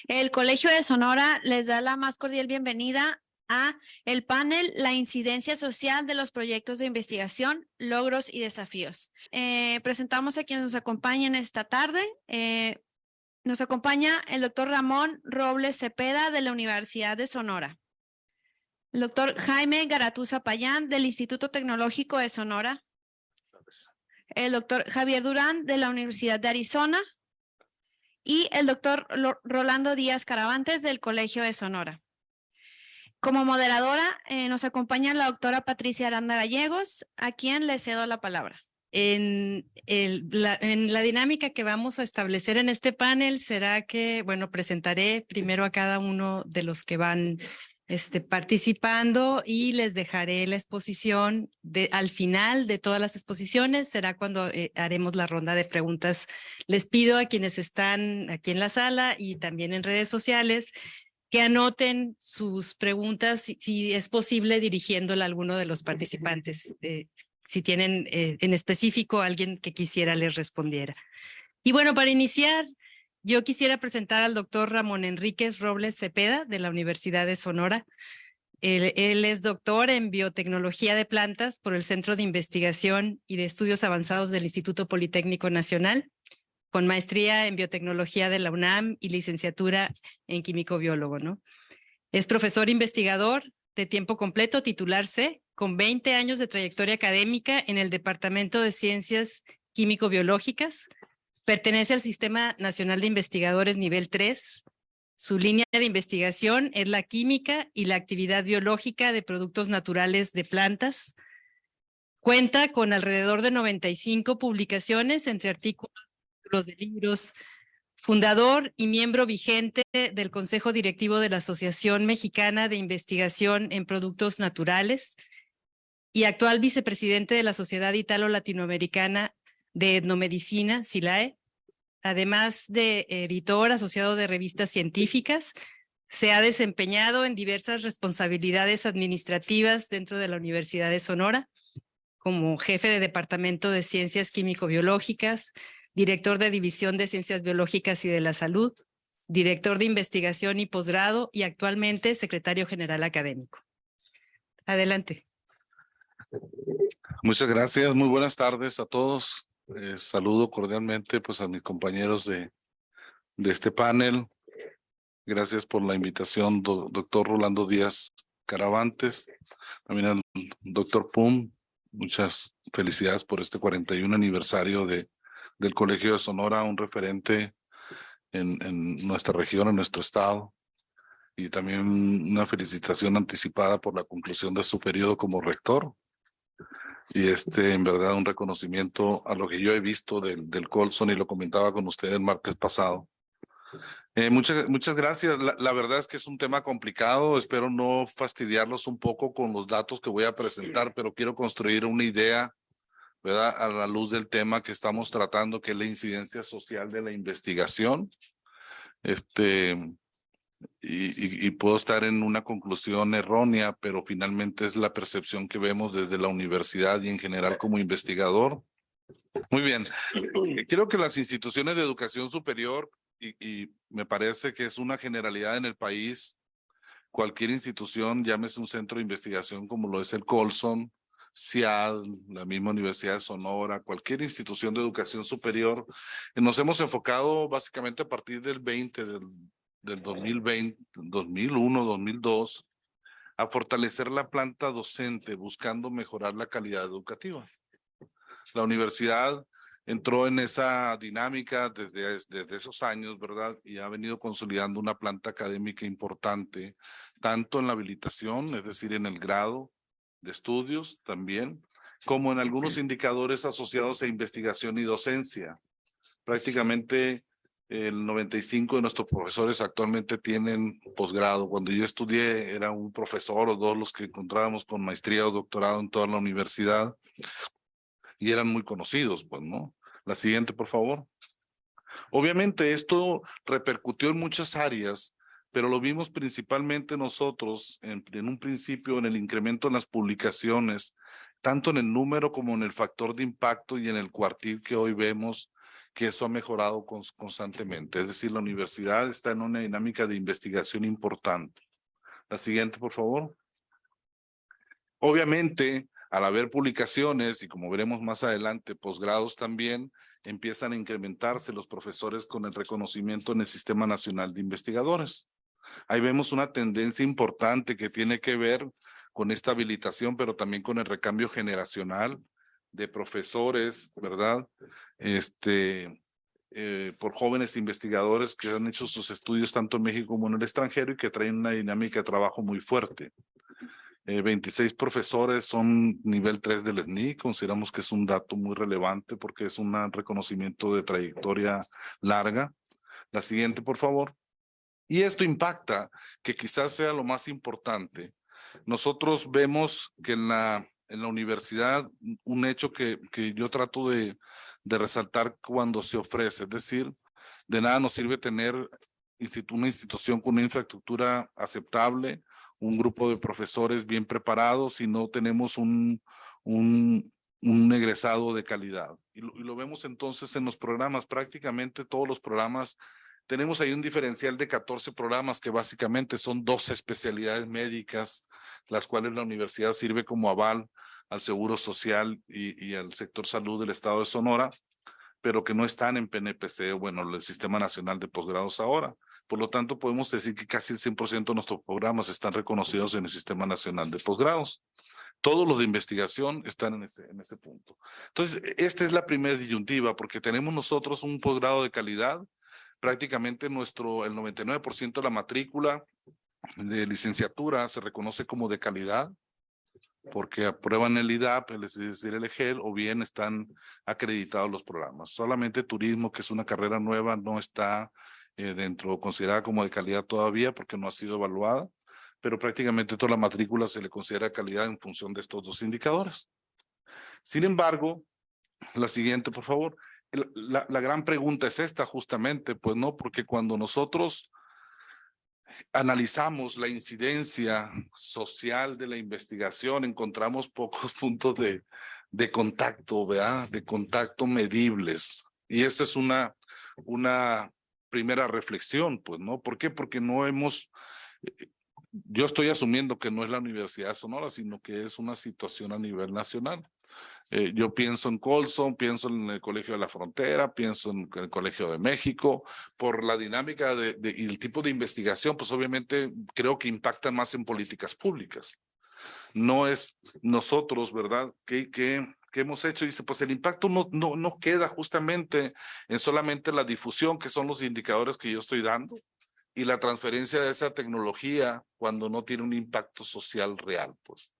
El Colegio de Sonora les da la más cordial bienvenida a el panel La incidencia social de los proyectos de investigación, logros y desafíos. Presentamos a quienes nos acompañan esta tarde. Nos acompaña el doctor Ramón Robles Cepeda de la Universidad de Sonora. El doctor Jaime Garatuza Payán del Instituto Tecnológico de Sonora. El doctor Javier Durán de la Universidad de Arizona. Y el doctor Rolando Díaz Caravantes del Colegio de Sonora. Como moderadora nos acompaña la doctora Patricia Aranda Gallegos, a quien le cedo la palabra. En la dinámica que vamos a establecer en este panel será que, bueno, presentaré primero a cada uno de los que van participando y les dejaré la exposición al final de todas las exposiciones. Será cuando haremos la ronda de preguntas. Les pido a quienes están aquí en la sala y también en redes sociales que anoten sus preguntas, si es posible, dirigiéndola a alguno de los participantes. Si tienen en específico alguien que quisiera les respondiera. Y bueno, para iniciar, yo quisiera presentar al doctor Ramón Enríquez Robles Cepeda de la Universidad de Sonora. Él es doctor en biotecnología de plantas por el Centro de Investigación y de Estudios Avanzados del Instituto Politécnico Nacional, con maestría en biotecnología de la UNAM y licenciatura en químico-biólogo, ¿no? Es profesor investigador de tiempo completo, titular C, con 20 años de trayectoria académica en el Departamento de Ciencias Químico-Biológicas. Pertenece al Sistema Nacional de Investigadores Nivel 3. Su línea de investigación es la química y la actividad biológica de productos naturales de plantas. Cuenta con alrededor de 95 publicaciones entre artículos de libros. Fundador y miembro vigente del Consejo Directivo de la Asociación Mexicana de Investigación en Productos Naturales y actual vicepresidente de la Sociedad Italo-Latinoamericana de Etnomedicina, SILAE. Además de editor asociado de revistas científicas, se ha desempeñado en diversas responsabilidades administrativas dentro de la Universidad de Sonora, como jefe de Departamento de Ciencias Químico-Biológicas, director de División de Ciencias Biológicas y de la Salud, director de Investigación y Posgrado y actualmente secretario general académico. Adelante. Muchas gracias, muy buenas tardes a todos. Saludo cordialmente pues a mis compañeros de este panel. Gracias por la invitación, doctor Rolando Díaz Caravantes, también al doctor Pum. Muchas felicidades por este 41 aniversario del Colegio de Sonora, un referente en nuestra región, en nuestro estado. Y también una felicitación anticipada por la conclusión de su periodo como rector. Y en verdad un reconocimiento a lo que yo he visto del Colson, y lo comentaba con usted el martes pasado. Muchas gracias. La verdad es que es un tema complicado. Espero no fastidiarlos un poco con los datos que voy a presentar, pero quiero construir una idea, ¿verdad?, a la luz del tema que estamos tratando, que es la incidencia social de la investigación. Y puedo estar en una conclusión errónea, pero finalmente es la percepción que vemos desde la universidad y en general como investigador. Muy bien. Creo que las instituciones de educación superior, y me parece que es una generalidad en el país, cualquier institución, llámese un centro de investigación como lo es el Colson, CIAD, la misma Universidad de Sonora, cualquier institución de educación superior, nos hemos enfocado básicamente a partir del 2020, 2001, 2002, a fortalecer la planta docente, buscando mejorar la calidad educativa. La universidad entró en esa dinámica desde esos años, ¿verdad? Y ha venido consolidando una planta académica importante, tanto en la habilitación, es decir, en el grado de estudios también, como en algunos indicadores asociados a investigación y docencia. Prácticamente el 95 de nuestros profesores actualmente tienen posgrado. Cuando yo estudié era un profesor o dos los que encontrábamos con maestría o doctorado en toda la universidad y eran muy conocidos, pues, ¿no? La siguiente, por favor. Obviamente esto repercutió en muchas áreas, pero lo vimos principalmente nosotros en un principio en el incremento en las publicaciones, tanto en el número como en el factor de impacto y en el cuartil que hoy vemos, que eso ha mejorado constantemente. Es decir, la universidad está en una dinámica de investigación importante. La siguiente, por favor. Obviamente, al haber publicaciones y como veremos más adelante, posgrados también, empiezan a incrementarse los profesores con el reconocimiento en el Sistema Nacional de Investigadores. Ahí vemos una tendencia importante que tiene que ver con esta habilitación, pero también con el recambio generacional de profesores, ¿verdad? Por jóvenes investigadores que han hecho sus estudios tanto en México como en el extranjero y que traen una dinámica de trabajo muy fuerte. 26 profesores son nivel 3 del SNI, consideramos que es un dato muy relevante porque es un reconocimiento de trayectoria larga. La siguiente, por favor. Y esto impacta, que quizás sea lo más importante. Nosotros vemos que en la universidad, un hecho que yo trato de resaltar cuando se ofrece, es decir, de nada nos sirve tener una institución con una infraestructura aceptable, un grupo de profesores bien preparados si no tenemos un egresado de calidad. Y lo vemos entonces en los programas, prácticamente todos los programas. Tenemos ahí un diferencial de 14 programas que básicamente son 12 especialidades médicas, las cuales la universidad sirve como aval al Seguro Social y al sector salud del estado de Sonora, pero que no están en PNPC, bueno, el Sistema Nacional de Posgrados ahora. Por lo tanto, podemos decir que casi el 100% de nuestros programas están reconocidos en el Sistema Nacional de Posgrados. Todos los de investigación están en ese punto. Entonces, esta es la primera disyuntiva, porque tenemos nosotros un posgrado de calidad. Prácticamente el 99% de la matrícula de licenciatura se reconoce como de calidad, porque aprueban el IDAP, es decir, el EGEL, o bien están acreditados los programas. Solamente turismo, que es una carrera nueva, no está considerada como de calidad todavía porque no ha sido evaluada, pero prácticamente toda la matrícula se le considera calidad en función de estos dos indicadores. Sin embargo, la siguiente, por favor. La gran pregunta es esta justamente, pues no, porque cuando nosotros analizamos la incidencia social de la investigación, encontramos pocos puntos de contacto, ¿verdad? De contacto medibles. Y esa es una primera reflexión, pues, ¿no? ¿Por qué? Porque no hemos, yo estoy asumiendo que no es la Universidad de Sonora, sino que es una situación a nivel nacional. Yo pienso en Colson, pienso en el Colegio de la Frontera, pienso en el Colegio de México, por la dinámica y el tipo de investigación, pues obviamente creo que impactan más en políticas públicas. No es nosotros, ¿verdad? ¿Qué hemos hecho? Dice, pues el impacto no queda justamente en solamente la difusión, que son los indicadores que yo estoy dando, y la transferencia de esa tecnología cuando no tiene un impacto social real, pues.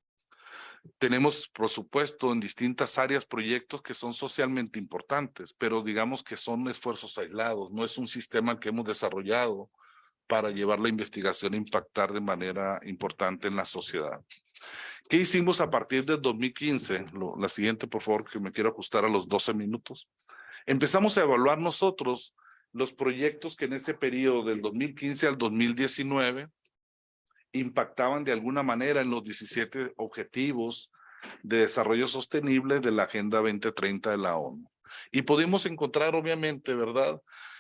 Tenemos, por supuesto, en distintas áreas proyectos que son socialmente importantes, pero digamos que son esfuerzos aislados, no es un sistema que hemos desarrollado para llevar la investigación a impactar de manera importante en la sociedad. ¿Qué hicimos a partir del 2015? La siguiente, por favor, que me quiero ajustar a los 12 minutos. Empezamos a evaluar nosotros los proyectos que en ese periodo del 2015 al 2019 impactaban de alguna manera en los 17 objetivos de desarrollo sostenible de la Agenda 2030 de la ONU. Y pudimos encontrar, obviamente, ¿verdad?,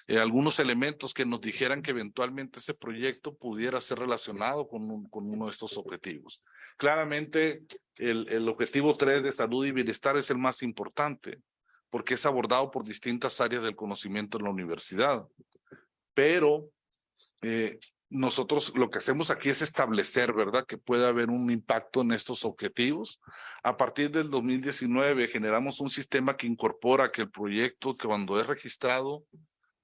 algunos elementos que nos dijeran que eventualmente ese proyecto pudiera ser relacionado con uno de estos objetivos. Claramente, el objetivo 3 de salud y bienestar es el más importante, porque es abordado por distintas áreas del conocimiento en la universidad. Pero nosotros lo que hacemos aquí es establecer, ¿verdad?, que puede haber un impacto en estos objetivos. A partir del 2019 generamos un sistema que incorpora que el proyecto, que cuando es registrado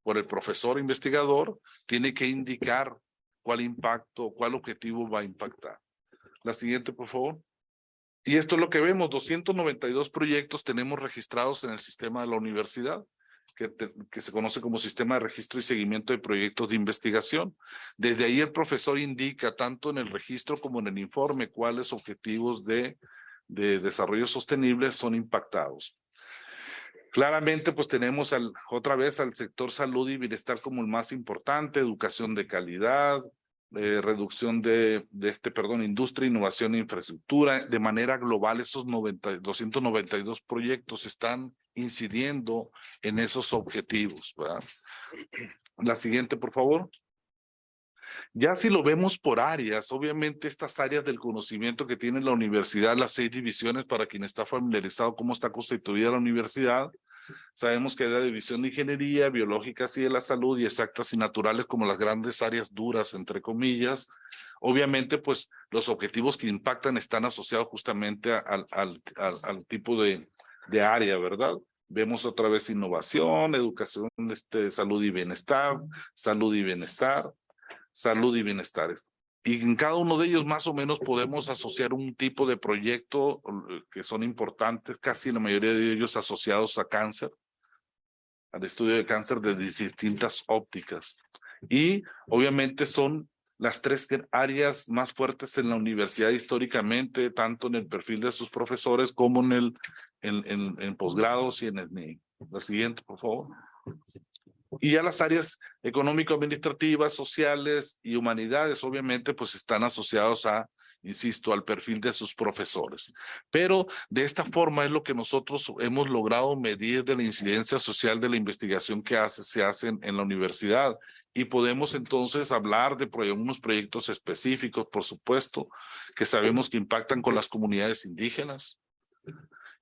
por el profesor investigador, tiene que indicar cuál impacto, cuál objetivo va a impactar. La siguiente, por favor. Y esto es lo que vemos, 292 proyectos tenemos registrados en el sistema de la universidad, que se conoce como Sistema de Registro y Seguimiento de Proyectos de Investigación. Desde ahí el profesor indica, tanto en el registro como en el informe, cuáles objetivos de desarrollo sostenible son impactados. Claramente, pues tenemos otra vez al sector salud y bienestar como el más importante, educación de calidad, reducción de industria, innovación e infraestructura. De manera global, esos 292 proyectos están incidiendo en esos objetivos, ¿verdad? La siguiente, por favor. Ya si lo vemos por áreas, obviamente estas áreas del conocimiento que tiene la universidad, las 6 divisiones, para quien está familiarizado cómo está constituida la universidad, sabemos que hay la división de ingeniería, biológicas y de la salud, y exactas y naturales como las grandes áreas duras, entre comillas. Obviamente, pues los objetivos que impactan están asociados justamente al tipo de área, ¿verdad? Vemos otra vez innovación, educación, salud y bienestar, salud y bienestar, salud y bienestar. Y en cada uno de ellos más o menos podemos asociar un tipo de proyecto que son importantes, casi la mayoría de ellos asociados a cáncer, al estudio de cáncer de distintas ópticas. Y obviamente son las 3 áreas más fuertes en la universidad históricamente, tanto en el perfil de sus profesores como en posgrados y en el NEI. La siguiente, por favor. Y ya las áreas económico-administrativas, sociales y humanidades, obviamente, pues están asociados a, insisto, al perfil de sus profesores. Pero de esta forma es lo que nosotros hemos logrado medir de la incidencia social de la investigación que se hace en la universidad. Y podemos entonces hablar de unos proyectos específicos, por supuesto, que sabemos que impactan con las comunidades indígenas,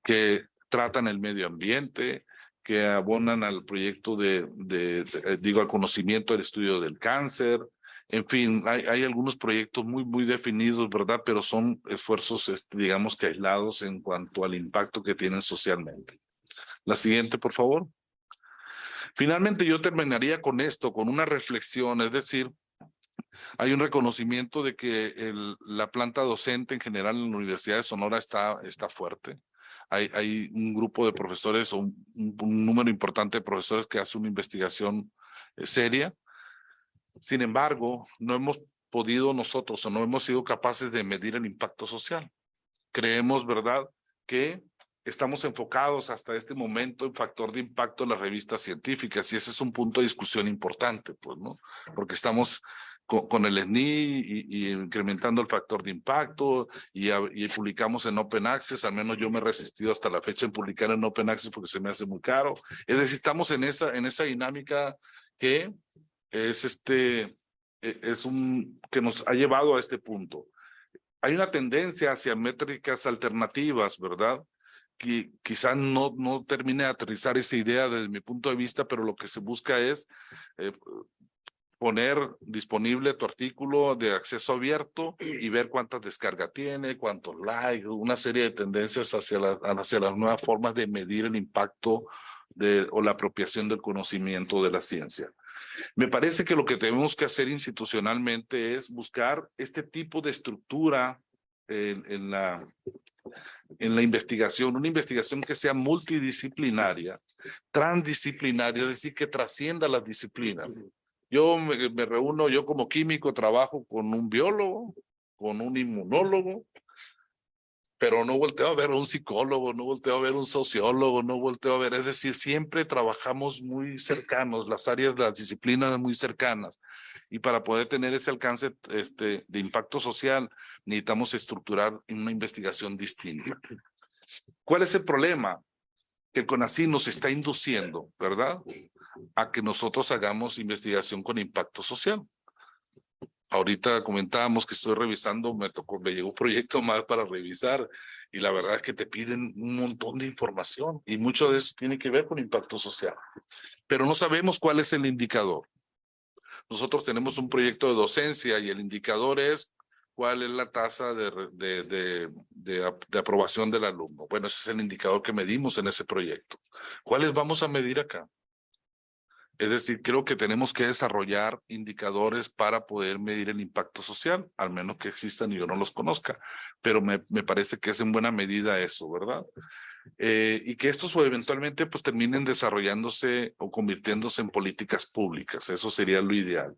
que tratan el medio ambiente, que abonan al proyecto al conocimiento del estudio del cáncer. En fin, hay algunos proyectos muy definidos, ¿verdad? Pero son esfuerzos, digamos que aislados en cuanto al impacto que tienen socialmente. La siguiente, por favor. Finalmente, yo terminaría con esto, con una reflexión, es decir, hay un reconocimiento de que la planta docente en general en la Universidad de Sonora está fuerte. Hay un grupo de profesores o un número importante de profesores que hace una investigación seria. Sin embargo, no hemos podido nosotros o no hemos sido capaces de medir el impacto social. Creemos, ¿verdad?, que estamos enfocados hasta este momento en factor de impacto en las revistas científicas, y ese es un punto de discusión importante, pues, ¿no? Porque estamos con el SNI y incrementando el factor de impacto y publicamos en Open Access. Al menos yo me he resistido hasta la fecha en publicar en Open Access porque se me hace muy caro. Es decir, estamos en esa dinámica que es que nos ha llevado a este punto. Hay una tendencia hacia métricas alternativas, ¿verdad?, que quizá no termine de aterrizar esa idea desde mi punto de vista, pero lo que se busca es poner disponible tu artículo de acceso abierto y ver cuántas descargas tiene, cuántos likes, una serie de tendencias hacia las nuevas formas de medir el impacto o la apropiación del conocimiento de la ciencia. Me parece que lo que tenemos que hacer institucionalmente es buscar este tipo de estructura en la investigación, una investigación que sea multidisciplinaria, transdisciplinaria, es decir, que trascienda las disciplinas. Yo me reúno, yo como químico trabajo con un biólogo, con un inmunólogo, pero no volteo a ver a un psicólogo, no volteo a ver a un sociólogo, no volteo a ver, es decir, siempre trabajamos muy cercanos, las áreas de las disciplinas muy cercanas. Y para poder tener ese alcance de impacto social, necesitamos estructurar una investigación distinta. ¿Cuál es el problema? Que el CONACYT nos está induciendo, ¿verdad?, a que nosotros hagamos investigación con impacto social. Ahorita comentábamos que estoy revisando, me llegó un proyecto más para revisar, y la verdad es que te piden un montón de información y mucho de eso tiene que ver con impacto social. Pero no sabemos cuál es el indicador. Nosotros tenemos un proyecto de docencia y el indicador es cuál es la tasa de aprobación del alumno. Bueno, ese es el indicador que medimos en ese proyecto. ¿Cuáles vamos a medir acá? Es decir, creo que tenemos que desarrollar indicadores para poder medir el impacto social, al menos que existan y yo no los conozca, pero me parece que es en buena medida eso, ¿verdad? Y que estos eventualmente pues terminen desarrollándose o convirtiéndose en políticas públicas, eso sería lo ideal.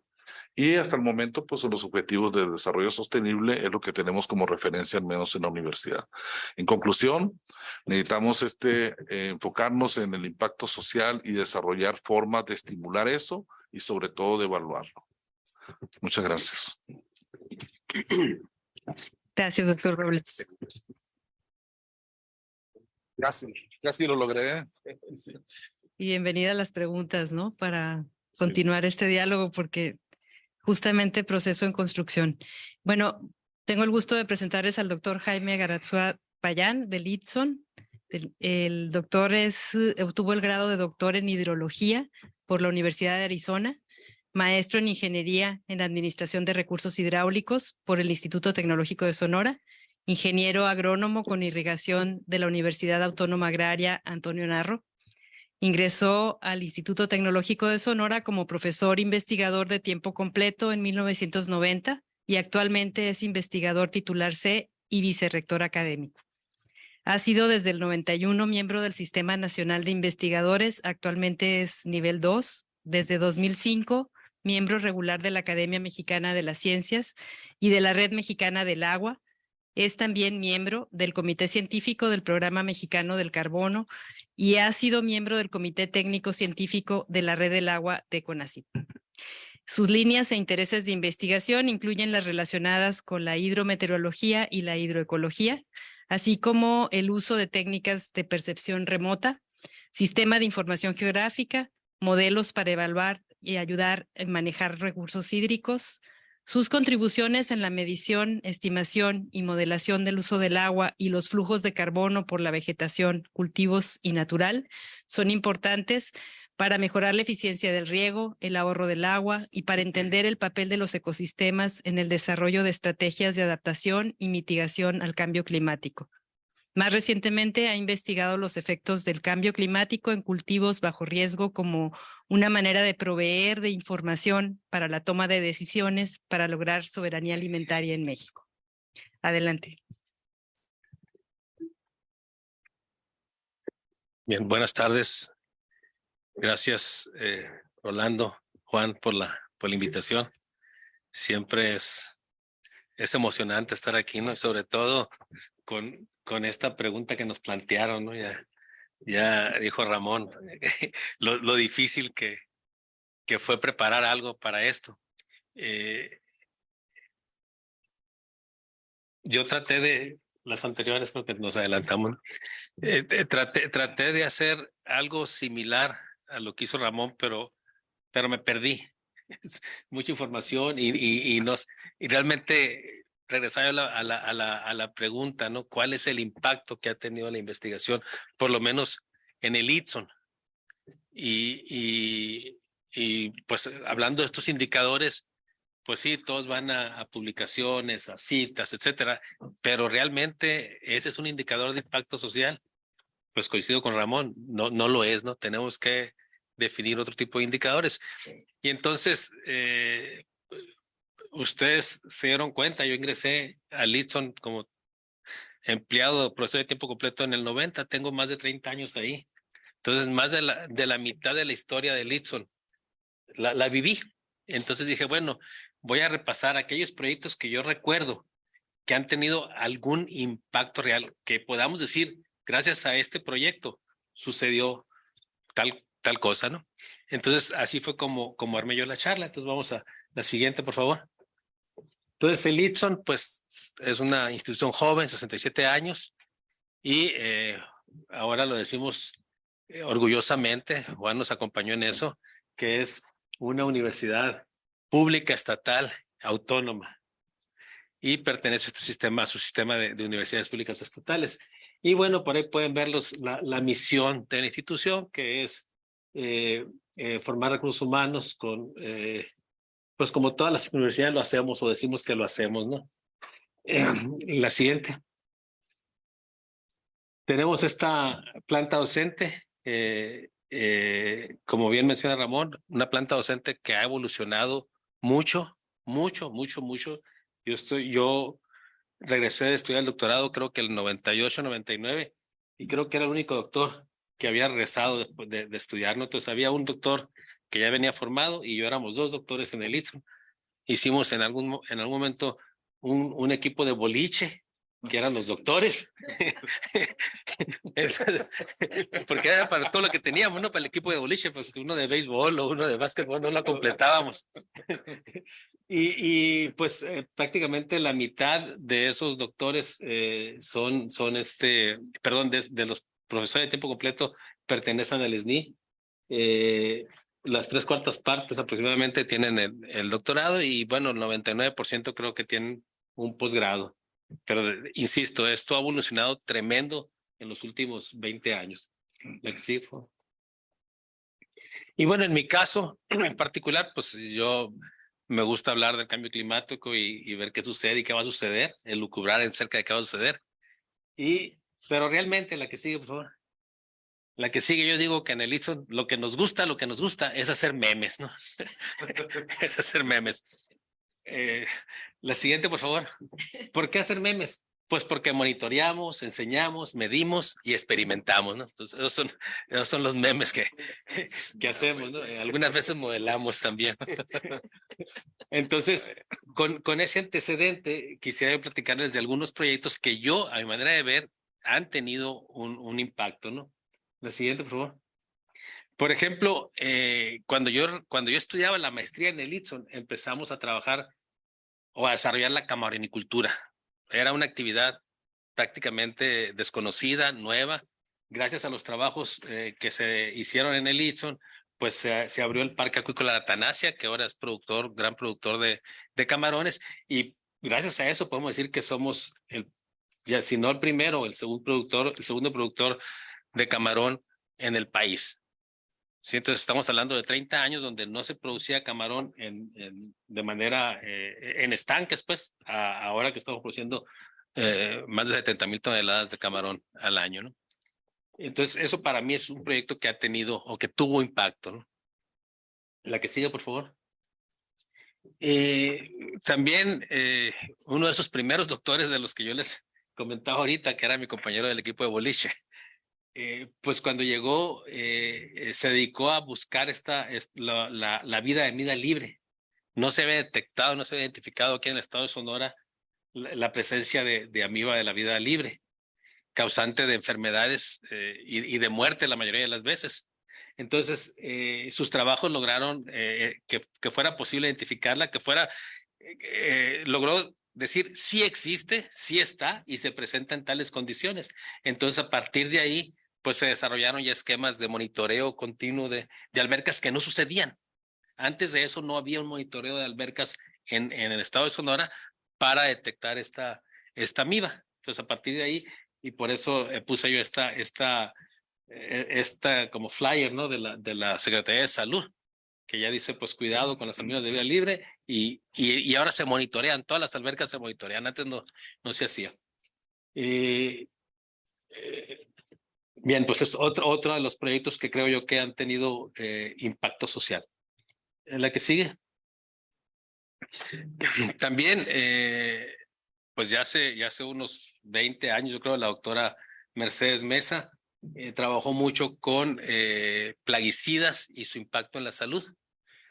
Y hasta el momento, pues los objetivos de desarrollo sostenible es lo que tenemos como referencia, al menos en la universidad. En conclusión, necesitamos enfocarnos en el impacto social y desarrollar formas de estimular eso y sobre todo de evaluarlo. Muchas gracias. Gracias, doctor Robles. Casi lo logré. Y bienvenida a las preguntas, ¿no? Para continuar este diálogo, porque justamente proceso en construcción. Bueno, tengo el gusto de presentarles al doctor Jaime Garazúa Payán, del ITSON. El doctor obtuvo el grado de doctor en hidrología por la Universidad de Arizona, maestro en ingeniería en administración de recursos hidráulicos por el Instituto Tecnológico de Sonora, ingeniero agrónomo con irrigación de la Universidad Autónoma Agraria Antonio Narro. Ingresó al Instituto Tecnológico de Sonora como profesor investigador de tiempo completo en 1990 y actualmente es investigador titular C y vicerrector académico. Ha sido desde el 91 miembro del Sistema Nacional de Investigadores, actualmente es nivel 2, desde 2005 miembro regular de la Academia Mexicana de las Ciencias y de la Red Mexicana del Agua. Es también miembro del Comité Científico del Programa Mexicano del Carbono y ha sido miembro del Comité Técnico Científico de la Red del Agua de CONACYT. Sus líneas e intereses de investigación incluyen las relacionadas con la hidrometeorología y la hidroecología, así como el uso de técnicas de percepción remota, sistema de información geográfica, modelos para evaluar y ayudar a manejar recursos hídricos, sus contribuciones en la medición, estimación y modelación del uso del agua y los flujos de carbono por la vegetación, cultivos y natural son importantes para mejorar la eficiencia del riego, el ahorro del agua y para entender el papel de los ecosistemas en el desarrollo de estrategias de adaptación y mitigación al cambio climático. Más recientemente ha investigado los efectos del cambio climático en cultivos bajo riesgo como una manera de proveer de información para la toma de decisiones para lograr soberanía alimentaria en México. Adelante. Bien, buenas tardes. Gracias, Rolando, Juan, por la invitación. Siempre es emocionante estar aquí, ¿no? Y sobre todo con esta pregunta que nos plantearon, ¿no? Ya dijo Ramón lo difícil que fue preparar algo para esto. Yo traté de, las anteriores creo que nos adelantamos, ¿no? Traté de hacer algo similar a lo que hizo Ramón, pero me perdí. Mucha información y realmente regresar a la pregunta, ¿no? ¿Cuál es el impacto que ha tenido la investigación, por lo menos en el ITSON? Y pues hablando de estos indicadores, pues sí, todos van a publicaciones, a citas, etcétera, pero realmente ese es un indicador de impacto social. Pues coincido con Ramón, no lo es, ¿no? Tenemos que definir otro tipo de indicadores. Y entonces, ustedes se dieron cuenta, yo ingresé al ITSON como empleado, profesor de tiempo completo en el 90, tengo más de 30 años ahí. Entonces, más de la mitad de la historia del ITSON la viví. Entonces dije, bueno, voy a repasar aquellos proyectos que yo recuerdo que han tenido algún impacto real, que podamos decir, gracias a este proyecto sucedió tal cosa, ¿no? Entonces, así fue como armé yo la charla. Entonces, vamos a la siguiente, por favor. Entonces, el ITSON, pues, es una institución joven, 67 años, y ahora lo decimos orgullosamente, Juan nos acompañó en eso, que es una universidad pública, estatal, autónoma, y pertenece a este sistema, a su sistema de universidades públicas estatales. Y bueno, por ahí pueden ver la misión de la institución, que es formar recursos humanos con, pues como todas las universidades lo hacemos o decimos que lo hacemos, ¿no? La siguiente. Tenemos esta planta docente, como bien menciona Ramón, una planta docente que ha evolucionado mucho. Yo regresé de estudiar el doctorado, creo que el 98, 99, y creo que era el único doctor que había regresado después de estudiar, ¿no? Entonces había un doctor que ya venía formado y yo éramos dos doctores en el ITSON. Hicimos en algún momento un equipo de boliche que eran los doctores. Entonces, porque era para todo lo que teníamos, ¿no? Para el equipo de boliche, pues uno de béisbol o uno de básquetbol no la completábamos. Pues prácticamente la mitad de esos doctores son perdón, de los profesores de tiempo completo pertenecen al SNI. Las 3/4 partes aproximadamente tienen el doctorado y bueno, el 99% creo que tienen un posgrado. Pero insisto, esto ha evolucionado tremendo en los últimos 20 años. Y bueno, en mi caso en particular, pues yo me gusta hablar del cambio climático y ver qué sucede y qué va a suceder, elucubrar acerca de qué va a suceder. Pero realmente la que sigue, por favor. La que sigue, yo digo que en el Itson lo que nos gusta es hacer memes, ¿no? Es hacer memes. La siguiente, por favor. ¿Por qué hacer memes? Pues porque monitoreamos, enseñamos, medimos y experimentamos, ¿no? Entonces, esos son los memes que hacemos, ¿no? Algunas veces modelamos también. Entonces, con ese antecedente, quisiera platicarles de algunos proyectos que yo, a mi manera de ver, han tenido un impacto, ¿no? La siguiente, por favor. Por ejemplo, cuando yo estudiaba la maestría en el Itson, empezamos a trabajar o a desarrollar la camaronicultura. Era una actividad prácticamente desconocida, nueva. Gracias a los trabajos que se hicieron en el Itson, pues se abrió el Parque Acuícola de Atanasia, que ahora es gran productor de camarones. Y gracias a eso podemos decir que somos, si no el primero, el segundo productor de camarón en el país. Sí, entonces estamos hablando de 30 años donde no se producía camarón de manera en estanques, pues, ahora que estamos produciendo más de 70,000 toneladas de camarón al año, ¿no? Entonces, eso para mí es un proyecto que ha tenido o que tuvo impacto, ¿no? La que sigue, por favor. También uno de esos primeros doctores de los que yo les comentaba ahorita, que era mi compañero del equipo de boliche, pues cuando llegó se dedicó a buscar la vida en vida libre. No se había detectado, no se había identificado aquí en el estado de Sonora la presencia de amiba de la vida libre, causante de enfermedades y de muerte la mayoría de las veces. Entonces, sus trabajos lograron que fuera posible identificarla, logró decir sí existe, sí está y se presenta en tales condiciones. Entonces, a partir de ahí, pues se desarrollaron ya esquemas de monitoreo continuo de albercas que no sucedían. Antes de eso no había un monitoreo de albercas en el estado de Sonora para detectar esta amiba. Entonces, a partir de ahí, y por eso puse yo esta como flyer, ¿no? de la Secretaría de Salud, que ya dice, pues cuidado con las amibas de vida libre y ahora se monitorean, todas las albercas se monitorean, antes no se hacía. Bien, pues es otro de los proyectos que creo yo que han tenido impacto social. En la que sigue. También, pues ya hace unos 20 años, yo creo, la doctora Mercedes Mesa trabajó mucho con plaguicidas y su impacto en la salud.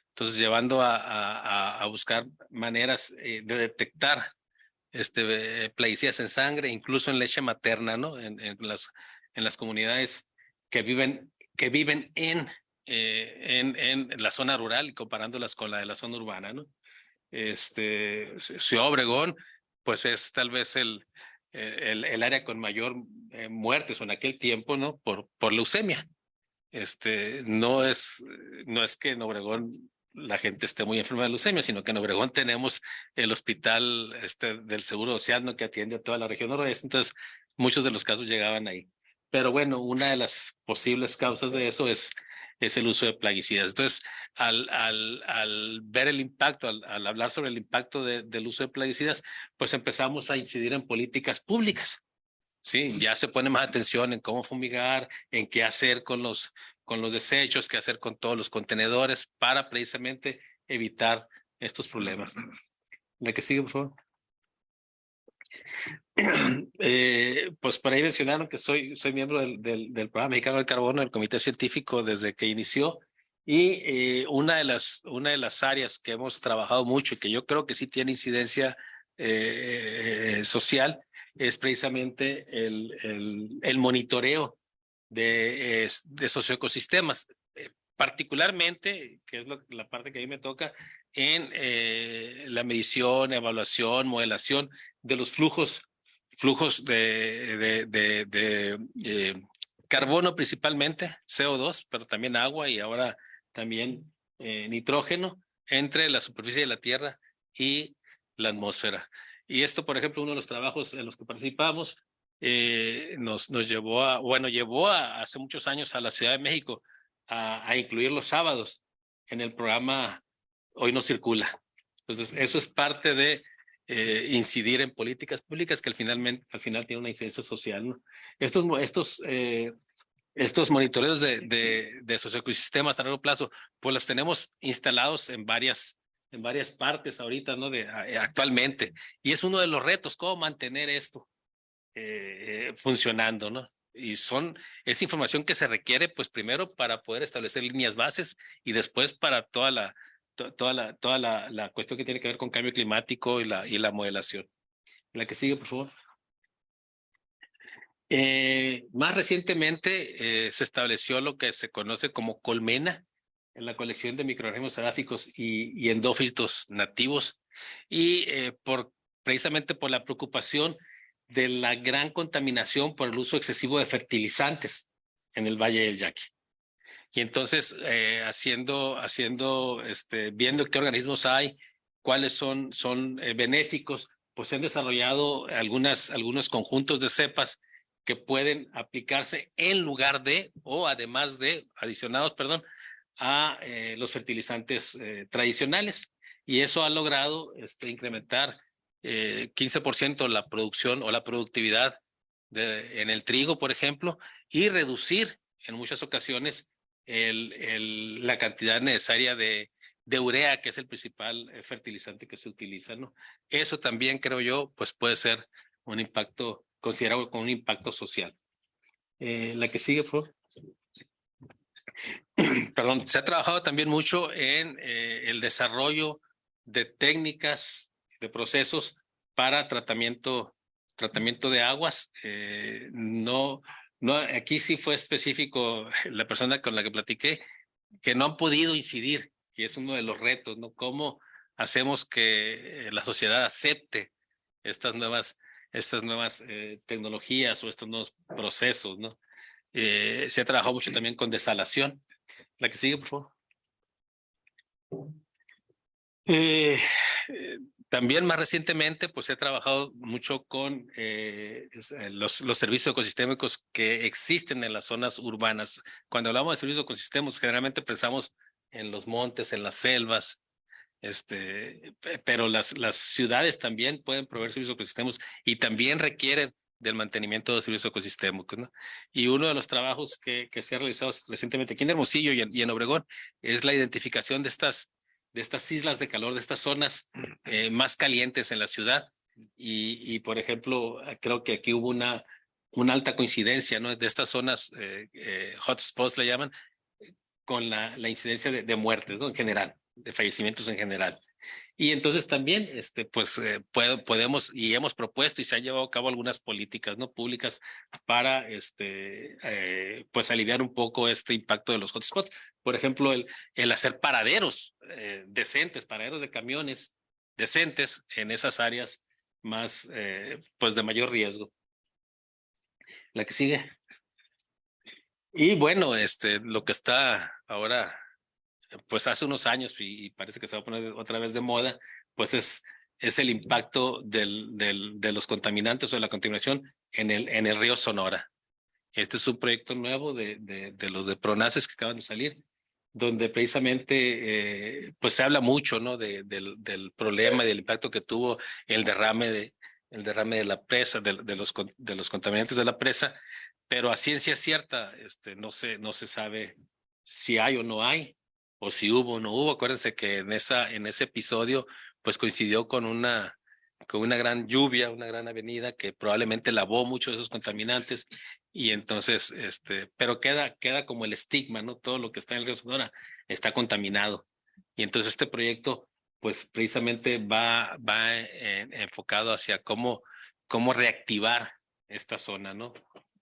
Entonces, llevando a buscar maneras de detectar plaguicidas en sangre, incluso en leche materna, ¿no? En las comunidades que viven en la zona rural y comparándolas con la de la zona urbana, ¿no? Ciudad Obregón, pues es tal vez el área con mayor muertes en aquel tiempo, ¿no? Por leucemia. No es que en Obregón la gente esté muy enferma de leucemia, sino que en Obregón tenemos el hospital del Seguro Social, ¿no? Que atiende a toda la región noroeste, entonces muchos de los casos llegaban ahí. Pero bueno, una de las posibles causas de eso es el uso de plaguicidas. Entonces, al ver el impacto, al hablar sobre el impacto del uso de plaguicidas, pues empezamos a incidir en políticas públicas. Sí, ya se pone más atención en cómo fumigar, en qué hacer con los desechos, qué hacer con todos los contenedores para precisamente evitar estos problemas. La que sigue, por favor. Pues por ahí mencionaron que soy miembro del Programa Mexicano del Carbono, del Comité Científico desde que inició, y una de las áreas que hemos trabajado mucho y que yo creo que sí tiene incidencia social es precisamente el monitoreo de socioecosistemas, particularmente, que es la parte que a mí me toca, en la medición, evaluación, modelación de los flujos de carbono principalmente, CO2, pero también agua y ahora también nitrógeno entre la superficie de la Tierra y la atmósfera. Y esto, por ejemplo, uno de los trabajos en los que participamos nos llevó hace muchos años a la Ciudad de México a incluir los sábados en el programa Hoy No Circula. Entonces, eso es parte de incidir en políticas públicas que al final tiene una incidencia social, ¿no? Estos monitoreos de socioecosistemas a largo plazo, pues los tenemos instalados en varias partes ahorita, ¿no? Actualmente. Y es uno de los retos, cómo mantener esto funcionando, ¿no? Y es información que se requiere, pues primero para poder establecer líneas bases y después para toda la cuestión que tiene que ver con cambio climático y la modelación. La que sigue, por favor. Más recientemente se estableció lo que se conoce como colmena en la colección de microorganismos edáficos y endófitos nativos y precisamente por la preocupación de la gran contaminación por el uso excesivo de fertilizantes en el Valle del Yaqui. Y entonces viendo qué organismos hay, cuáles son benéficos, pues se han desarrollado algunos conjuntos de cepas que pueden aplicarse en lugar de o adicionados, a los fertilizantes tradicionales. Y eso ha logrado incrementar 15% la producción o la productividad en el trigo, por ejemplo, y reducir en muchas ocasiones la cantidad necesaria de urea, que es el principal fertilizante que se utiliza, ¿no? Eso también, creo yo, pues puede ser un impacto considerado como un impacto social. La que sigue, por favor. Perdón, se ha trabajado también mucho en el desarrollo de técnicas, de procesos para tratamiento de aguas. No, aquí sí fue específico la persona con la que platiqué, que no han podido incidir, y es uno de los retos, ¿no? ¿Cómo hacemos que la sociedad acepte estas nuevas tecnologías o estos nuevos procesos, ¿no? Se ha trabajado mucho también con desalación. La que sigue, por favor. También más recientemente, pues he trabajado mucho con los servicios ecosistémicos que existen en las zonas urbanas. Cuando hablamos de servicios ecosistémicos, generalmente pensamos en los montes, en las selvas, pero las ciudades también pueden proveer servicios ecosistémicos y también requieren del mantenimiento de servicios ecosistémicos, ¿no? Y uno de los trabajos que se ha realizado recientemente aquí en Hermosillo y en Obregón es la identificación de estas islas de calor, de estas zonas más calientes en la ciudad. Y por ejemplo, creo que aquí hubo una alta coincidencia, ¿no? De estas zonas, hotspots le llaman, con la incidencia de muertes, ¿no? En general, de fallecimientos en general. Y entonces también, podemos y hemos propuesto y se han llevado a cabo algunas políticas, ¿no? Públicas para, pues aliviar un poco este impacto de los hotspots. Por ejemplo, el hacer paraderos decentes, paraderos de camiones decentes en esas áreas más, pues de mayor riesgo. La que sigue. Y bueno, lo que está ahora, pues hace unos años y parece que se va a poner otra vez de moda, pues es el impacto de los contaminantes o de la contaminación en el río Sonora. Este es un proyecto nuevo de los de Pronaces que acaban de salir, donde precisamente pues se habla mucho, ¿no? del problema y del impacto que tuvo el derrame de la presa, de los contaminantes de la presa, pero a ciencia cierta no se sabe si hay o no hay, o si hubo o no hubo. Acuérdense que en ese episodio pues coincidió con una gran lluvia, una gran avenida que probablemente lavó muchos de esos contaminantes y entonces, pero queda como el estigma, ¿no? Todo lo que está en el río Sonora está contaminado. Y entonces este proyecto pues precisamente va enfocado hacia cómo cómo reactivar esta zona, ¿no?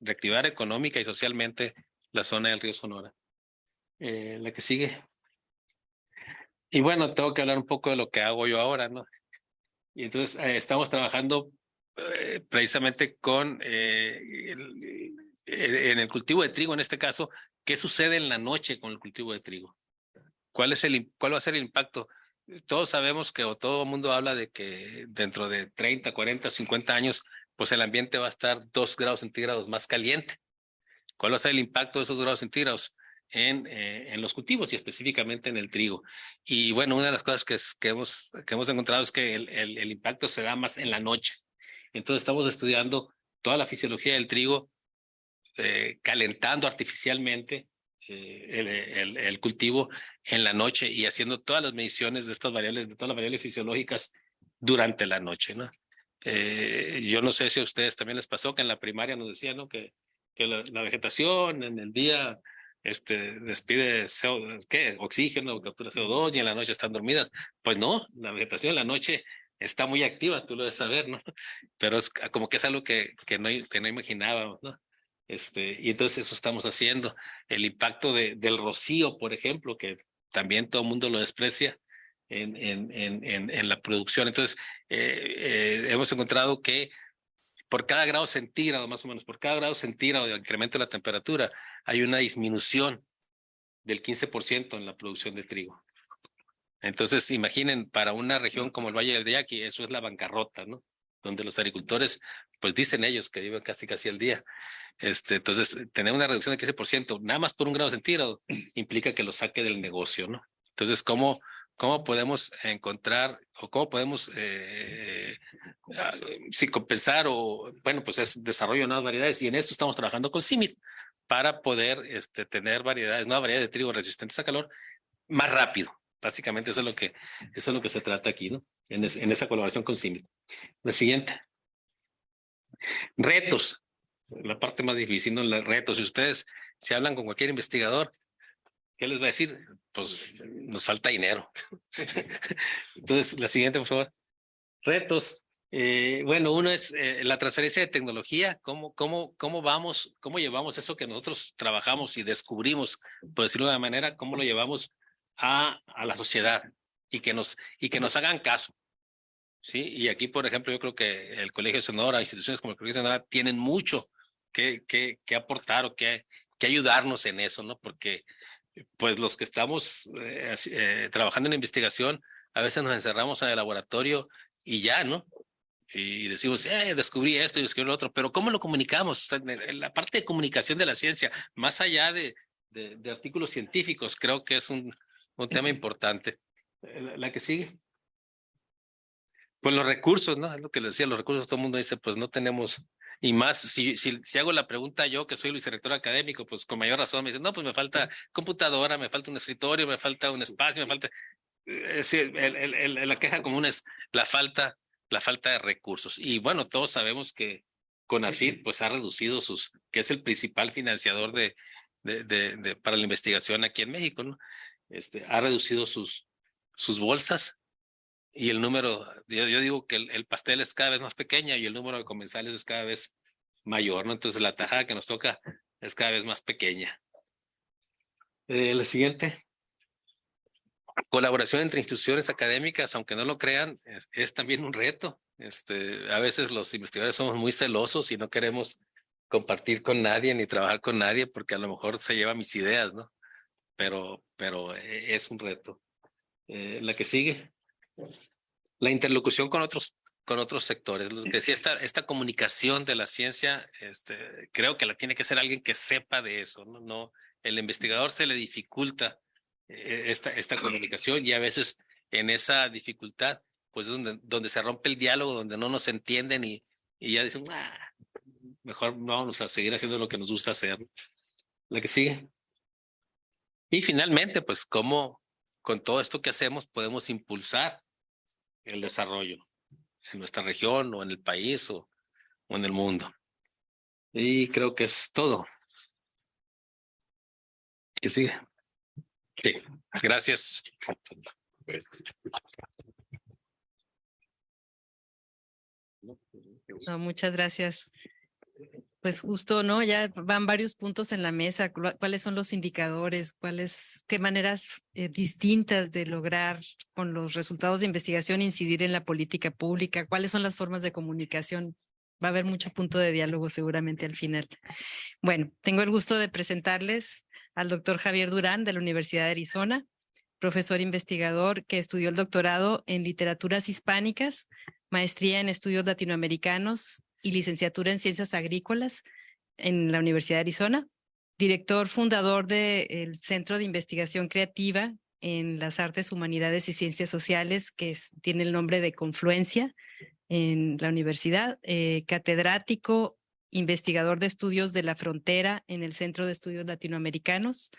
Reactivar económica y socialmente la zona del río Sonora. La que sigue. Y bueno, tengo que hablar un poco de lo que hago yo ahora, ¿no? Y entonces estamos trabajando precisamente con en el cultivo de trigo, en este caso, ¿qué sucede en la noche con el cultivo de trigo? ¿Cuál va a ser el impacto? Todos sabemos que, o todo el mundo habla de que dentro de 30, 40, 50 años, pues el ambiente va a estar 2 grados centígrados más caliente. ¿Cuál va a ser el impacto de esos grados centígrados en los cultivos y específicamente en el trigo? Y bueno, una de las cosas que hemos encontrado es que el impacto se da más en la noche. Entonces estamos estudiando toda la fisiología del trigo, calentando artificialmente el cultivo en la noche y haciendo todas las mediciones de estas variables, de todas las variables fisiológicas durante la noche, ¿no? Yo no sé si a ustedes también les pasó que en la primaria nos decían, ¿no? Que la vegetación en el día despide ¿qué? Oxígeno, captura CO2 y en la noche están dormidas. Pues no, la vegetación en la noche está muy activa, tú lo debes saber, ¿no? Pero es como que es algo que no imaginábamos, ¿no? Y entonces eso estamos haciendo. El impacto del rocío, por ejemplo, que también todo el mundo lo desprecia en la producción. Entonces, hemos encontrado que por cada grado centígrado, más o menos, por cada grado centígrado de incremento de la temperatura, hay una disminución del 15% en la producción de trigo. Entonces, imaginen, para una región como el Valle del Yaqui, eso es la bancarrota, ¿no? Donde los agricultores, pues dicen ellos que viven casi al día. Entonces, tener una reducción del 15%, nada más por 1 grado centígrado, implica que lo saque del negocio, ¿no? Entonces, ¿cómo podemos encontrar o cómo podemos si compensar o, bueno, pues es desarrollo de nuevas variedades? Y en esto estamos trabajando con CIMIT para poder tener nuevas variedades de trigo resistentes a calor más rápido. Básicamente eso es lo que se trata aquí, ¿no? En esa colaboración con CIMIT. La siguiente. Retos. La parte más difícil, ¿no? Los retos. Si ustedes se hablan con cualquier investigador, ¿qué les va a decir? Pues nos falta dinero. Entonces, la siguiente, por favor. Retos. Bueno, uno es la transferencia de tecnología. ¿Cómo llevamos eso que nosotros trabajamos y descubrimos, por decirlo de una manera, cómo lo llevamos a la sociedad y que nos hagan caso? Sí, y aquí, por ejemplo, yo creo que el Colegio de Sonora, instituciones como el Colegio de Sonora, tienen mucho que aportar o que ayudarnos en eso, ¿no? Porque pues los que estamos trabajando en investigación, a veces nos encerramos en el laboratorio y ya, ¿no? Y decimos, descubrí esto y descubrí lo otro, pero ¿cómo lo comunicamos? O sea, en la parte de comunicación de la ciencia, más allá de artículos científicos, creo que es un tema importante. La que sigue. Pues los recursos, ¿no? Es lo que les decía, los recursos, todo el mundo dice, pues no tenemos, y más, si hago la pregunta yo, que soy el vicerrector académico, pues con mayor razón me dicen, no, pues me falta computadora, me falta un escritorio, me falta un espacio, me falta, es decir, la queja común es la falta de recursos. Y bueno, todos sabemos que CONACYT pues ha reducido que es el principal financiador para la investigación aquí en México, ¿no? Ha reducido sus bolsas. Y el número, yo digo que el pastel es cada vez más pequeño y el número de comensales es cada vez mayor, ¿no? Entonces la tajada que nos toca es cada vez más pequeña. La siguiente. Colaboración entre instituciones académicas, aunque no lo crean, es también un reto. A veces los investigadores somos muy celosos y no queremos compartir con nadie ni trabajar con nadie porque a lo mejor se lleva mis ideas, ¿no? Pero es un reto. La que sigue. La interlocución con otros sectores. Lo que decía, esta comunicación de la ciencia, creo que la tiene que ser alguien que sepa de eso, ¿no? No, el investigador se le dificulta esta comunicación y a veces en esa dificultad, pues es donde se rompe el diálogo, donde no nos entienden y ya dicen, mejor vamos a seguir haciendo lo que nos gusta hacer. La que sigue. Y finalmente, pues cómo con todo esto que hacemos podemos impulsar el desarrollo en nuestra región o en el país o en el mundo. Y creo que es todo. ¿Qué sigue? Sí, gracias. No, muchas gracias. Pues justo, ¿no? Ya van varios puntos en la mesa. ¿Cuáles son los indicadores? ¿Qué maneras distintas de lograr con los resultados de investigación incidir en la política pública? ¿Cuáles son las formas de comunicación? Va a haber mucho punto de diálogo seguramente al final. Bueno, tengo el gusto de presentarles al doctor Javier Durán de la Universidad de Arizona, profesor investigador que estudió el doctorado en literaturas hispánicas, maestría en estudios latinoamericanos y licenciatura en ciencias agrícolas en la Universidad de Arizona, director fundador del Centro de Investigación Creativa en las Artes, Humanidades y Ciencias Sociales, que tiene el nombre de Confluencia en la universidad, catedrático, investigador de estudios de la frontera en el Centro de Estudios Latinoamericanos.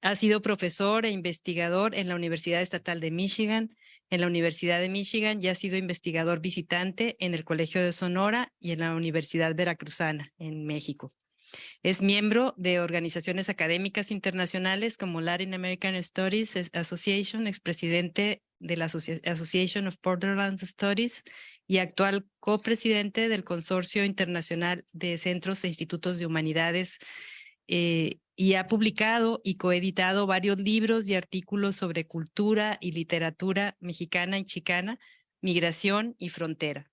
Ha sido profesor e investigador en la Universidad Estatal de Michigan, en la Universidad de Michigan y ha sido investigador visitante en el Colegio de Sonora y en la Universidad Veracruzana en México. Es miembro de organizaciones académicas internacionales como Latin American Studies Association, expresidente de la Association of Borderlands Studies y actual copresidente del Consorcio Internacional de Centros e Institutos de Humanidades, y ha publicado y coeditado varios libros y artículos sobre cultura y literatura mexicana y chicana, migración y frontera.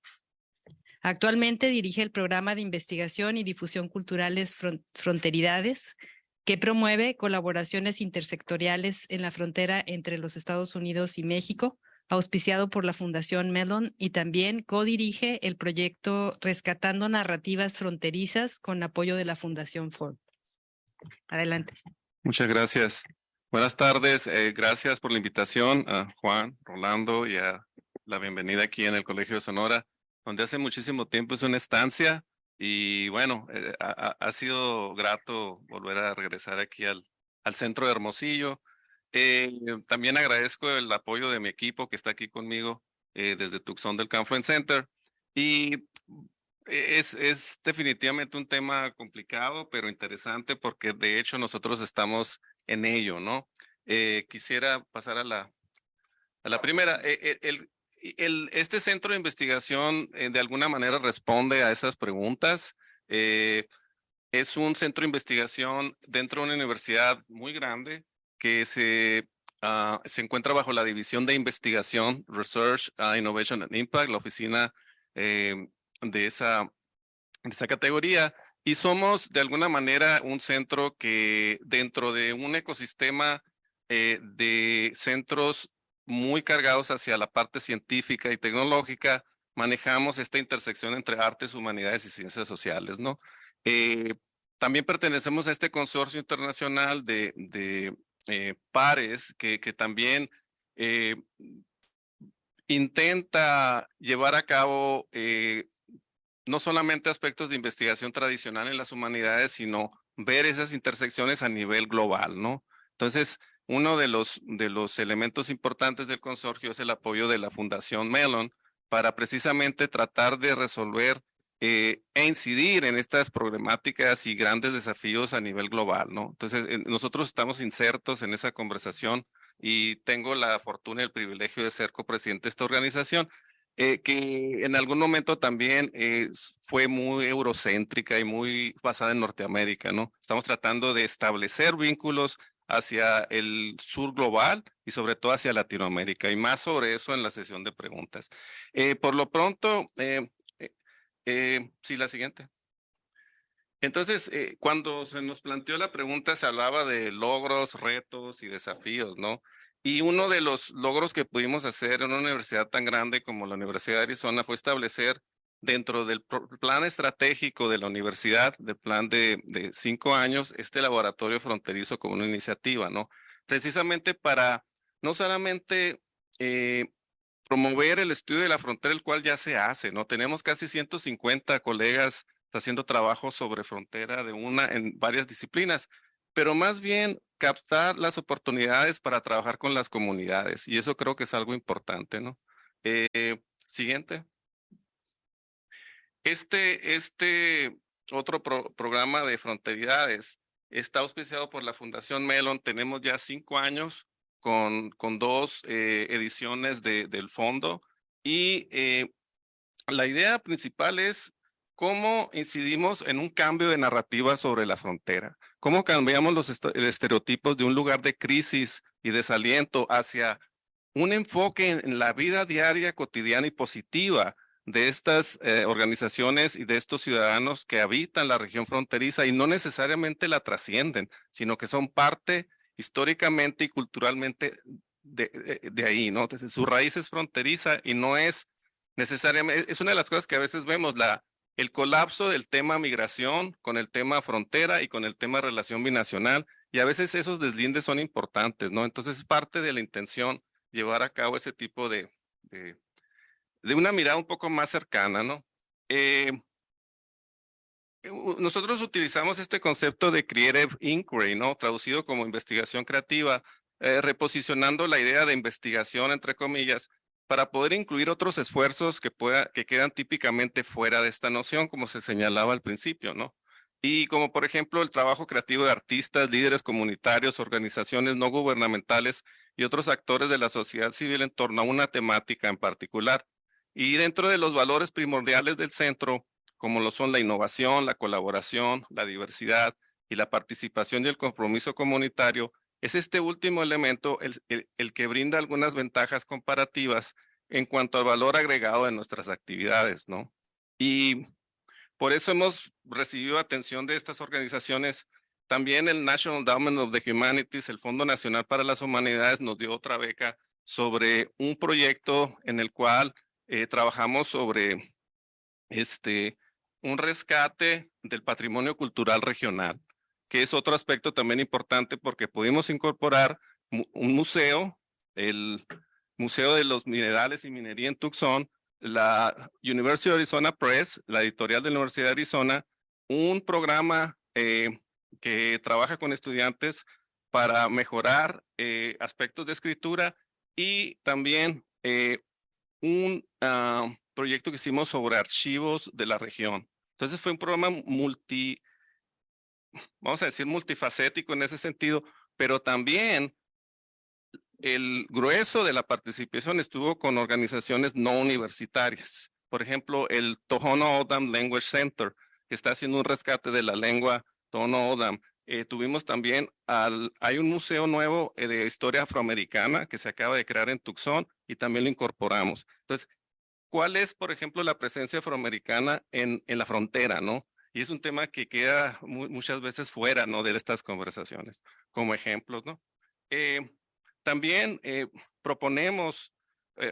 Actualmente dirige el programa de investigación y difusión culturales Fronteridades, que promueve colaboraciones intersectoriales en la frontera entre los Estados Unidos y México, auspiciado por la Fundación Mellon, y también codirige el proyecto Rescatando Narrativas Fronterizas con apoyo de la Fundación Ford. Adelante. Muchas gracias. Buenas tardes. Gracias por la invitación a Juan, Rolando y a la bienvenida aquí en el Colegio de Sonora, donde hace muchísimo tiempo es una estancia y bueno, ha sido grato volver a regresar aquí al centro de Hermosillo. También agradezco el apoyo de mi equipo que está aquí conmigo desde Tucson del Confluence Center y es definitivamente un tema complicado, pero interesante porque de hecho nosotros estamos en ello, ¿no? Quisiera pasar a la primera. Este centro de investigación de alguna manera responde a esas preguntas. Es un centro de investigación dentro de una universidad muy grande que se encuentra bajo la división de investigación, Research, Innovation and Impact, la oficina de esa categoría, y somos de alguna manera un centro que dentro de un ecosistema de centros muy cargados hacia la parte científica y tecnológica, manejamos esta intersección entre artes, humanidades y ciencias sociales, ¿no? También pertenecemos a este consorcio internacional de pares que también intenta llevar a cabo no solamente aspectos de investigación tradicional en las humanidades, sino ver esas intersecciones a nivel global, ¿no? Entonces, uno de los elementos importantes del consorcio es el apoyo de la Fundación Mellon para precisamente tratar de resolver e incidir en estas problemáticas y grandes desafíos a nivel global, ¿no? Entonces, nosotros estamos insertos en esa conversación y tengo la fortuna y el privilegio de ser copresidente de esta organización, que en algún momento también fue muy eurocéntrica y muy basada en Norteamérica, ¿no? Estamos tratando de establecer vínculos hacia el sur global y sobre todo hacia Latinoamérica, y más sobre eso en la sesión de preguntas. Por lo pronto, sí, la siguiente. Entonces, cuando se nos planteó la pregunta, se hablaba de logros, retos y desafíos, ¿no? Y uno de los logros que pudimos hacer en una universidad tan grande como la Universidad de Arizona fue establecer dentro del plan estratégico de la universidad, del plan de 5 años, este laboratorio fronterizo como una iniciativa, ¿no? Precisamente para no solamente promover el estudio de la frontera, el cual ya se hace, ¿no? Tenemos casi 150 colegas haciendo trabajo sobre frontera en varias disciplinas, pero más bien captar las oportunidades para trabajar con las comunidades, y eso creo que es algo importante, ¿no? Siguiente. Este otro programa de Fronteridades está auspiciado por la Fundación Mellon. Tenemos ya 5 años con 2 ediciones del fondo, y la idea principal es cómo incidimos en un cambio de narrativa sobre la frontera, cómo cambiamos los estereotipos de un lugar de crisis y desaliento hacia un enfoque en la vida diaria, cotidiana y positiva de estas organizaciones y de estos ciudadanos que habitan la región fronteriza y no necesariamente la trascienden, sino que son parte históricamente y culturalmente de ahí, ¿no? Entonces, su raíz es fronteriza y no es necesariamente, es una de las cosas que a veces vemos, el colapso del tema migración con el tema frontera y con el tema relación binacional, y a veces esos deslindes son importantes, ¿no? Entonces es parte de la intención llevar a cabo ese tipo de una mirada un poco más cercana, ¿no? Nosotros utilizamos este concepto de creative inquiry, ¿no? Traducido como investigación creativa, reposicionando la idea de investigación, entre comillas, para poder incluir otros esfuerzos que quedan típicamente fuera de esta noción, como se señalaba al principio, ¿no? Y como por ejemplo el trabajo creativo de artistas, líderes comunitarios, organizaciones no gubernamentales y otros actores de la sociedad civil en torno a una temática en particular. Y dentro de los valores primordiales del centro, como lo son la innovación, la colaboración, la diversidad y la participación y el compromiso comunitario, es este último elemento el que brinda algunas ventajas comparativas en cuanto al valor agregado de nuestras actividades, ¿no? Y por eso hemos recibido atención de estas organizaciones. También el National Endowment of the Humanities, el Fondo Nacional para las Humanidades, nos dio otra beca sobre un proyecto en el cual trabajamos sobre un rescate del patrimonio cultural regional, que es otro aspecto también importante porque pudimos incorporar un museo, el Museo de los Minerales y Minería en Tucson, la University of Arizona Press, la editorial de la Universidad de Arizona, un programa que trabaja con estudiantes para mejorar aspectos de escritura y también un proyecto que hicimos sobre archivos de la región. Entonces fue un programa vamos a decir multifacético en ese sentido, pero también el grueso de la participación estuvo con organizaciones no universitarias. Por ejemplo, el Tohono O'odham Language Center, que está haciendo un rescate de la lengua Tohono O'odham. Tuvimos también, hay un museo nuevo de historia afroamericana que se acaba de crear en Tucson y también lo incorporamos. Entonces, ¿cuál es, por ejemplo, la presencia afroamericana en la frontera, no? Y es un tema que queda muchas veces fuera, ¿no? De estas conversaciones, como ejemplos, ¿no? También proponemos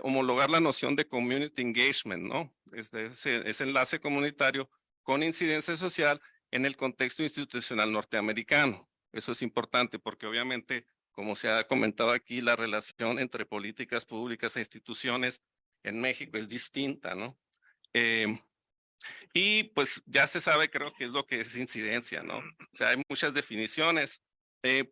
homologar la noción de community engagement, ¿no? Ese enlace comunitario con incidencia social en el contexto institucional norteamericano. Eso es importante porque obviamente, como se ha comentado aquí, la relación entre políticas públicas e instituciones en México es distinta, ¿no? Y pues ya se sabe, creo que es lo que es incidencia, ¿no? O sea, hay muchas definiciones,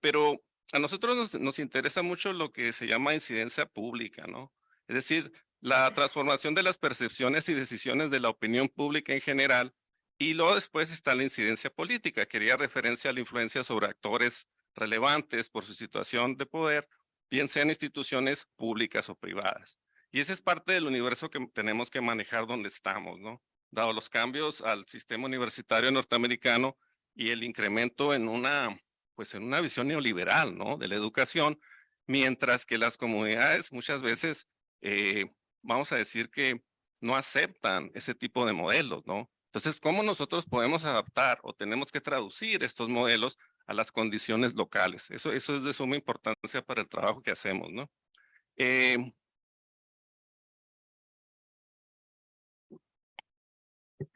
pero a nosotros nos interesa mucho lo que se llama incidencia pública, ¿no? Es decir, la transformación de las percepciones y decisiones de la opinión pública en general, y luego después está la incidencia política, que haría referencia a la influencia sobre actores relevantes por su situación de poder, bien sean instituciones públicas o privadas. Y ese es parte del universo que tenemos que manejar donde estamos, ¿no? Dado los cambios al sistema universitario norteamericano y el incremento en una visión neoliberal, ¿no? De la educación, mientras que las comunidades muchas veces, vamos a decir que no aceptan ese tipo de modelos, ¿no? Entonces, ¿cómo nosotros podemos adaptar o tenemos que traducir estos modelos a las condiciones locales? Eso es de suma importancia para el trabajo que hacemos, ¿no?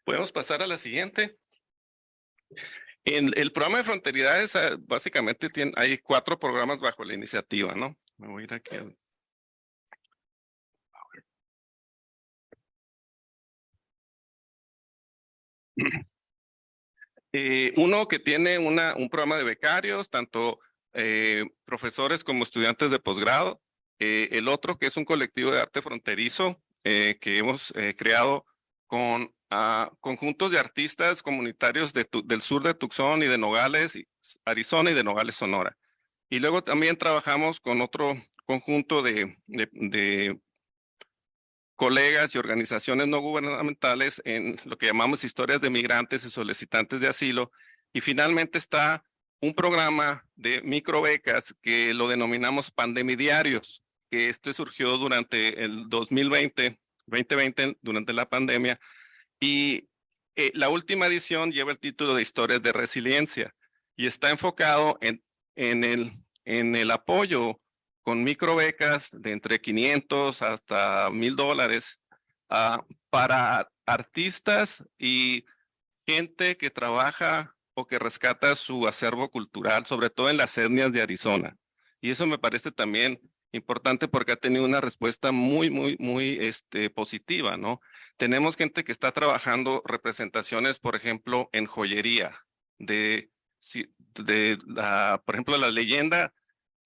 Podemos pasar a la siguiente. En el programa de fronteridades, básicamente hay 4 programas bajo la iniciativa, ¿no? Me voy a ir aquí. Uno que tiene un programa de becarios, tanto profesores como estudiantes de posgrado. El otro que es un colectivo de arte fronterizo que hemos creado con conjuntos de artistas comunitarios del sur de Tucson y de Nogales, Arizona y de Nogales, Sonora. Y luego también trabajamos con otro conjunto de colegas y organizaciones no gubernamentales en lo que llamamos historias de migrantes y solicitantes de asilo. Y finalmente está un programa de microbecas que lo denominamos Pandemidiarios, que este surgió durante el 2020, durante la pandemia. Y la última edición lleva el título de Historias de Resiliencia y está enfocado en el apoyo con microbecas de entre 500 hasta $1,000 para artistas y gente que trabaja o que rescata su acervo cultural, sobre todo en las etnias de Arizona. Y eso me parece también importante porque ha tenido una respuesta muy positiva, ¿no? Tenemos gente que está trabajando representaciones, por ejemplo, en joyería, por ejemplo, la leyenda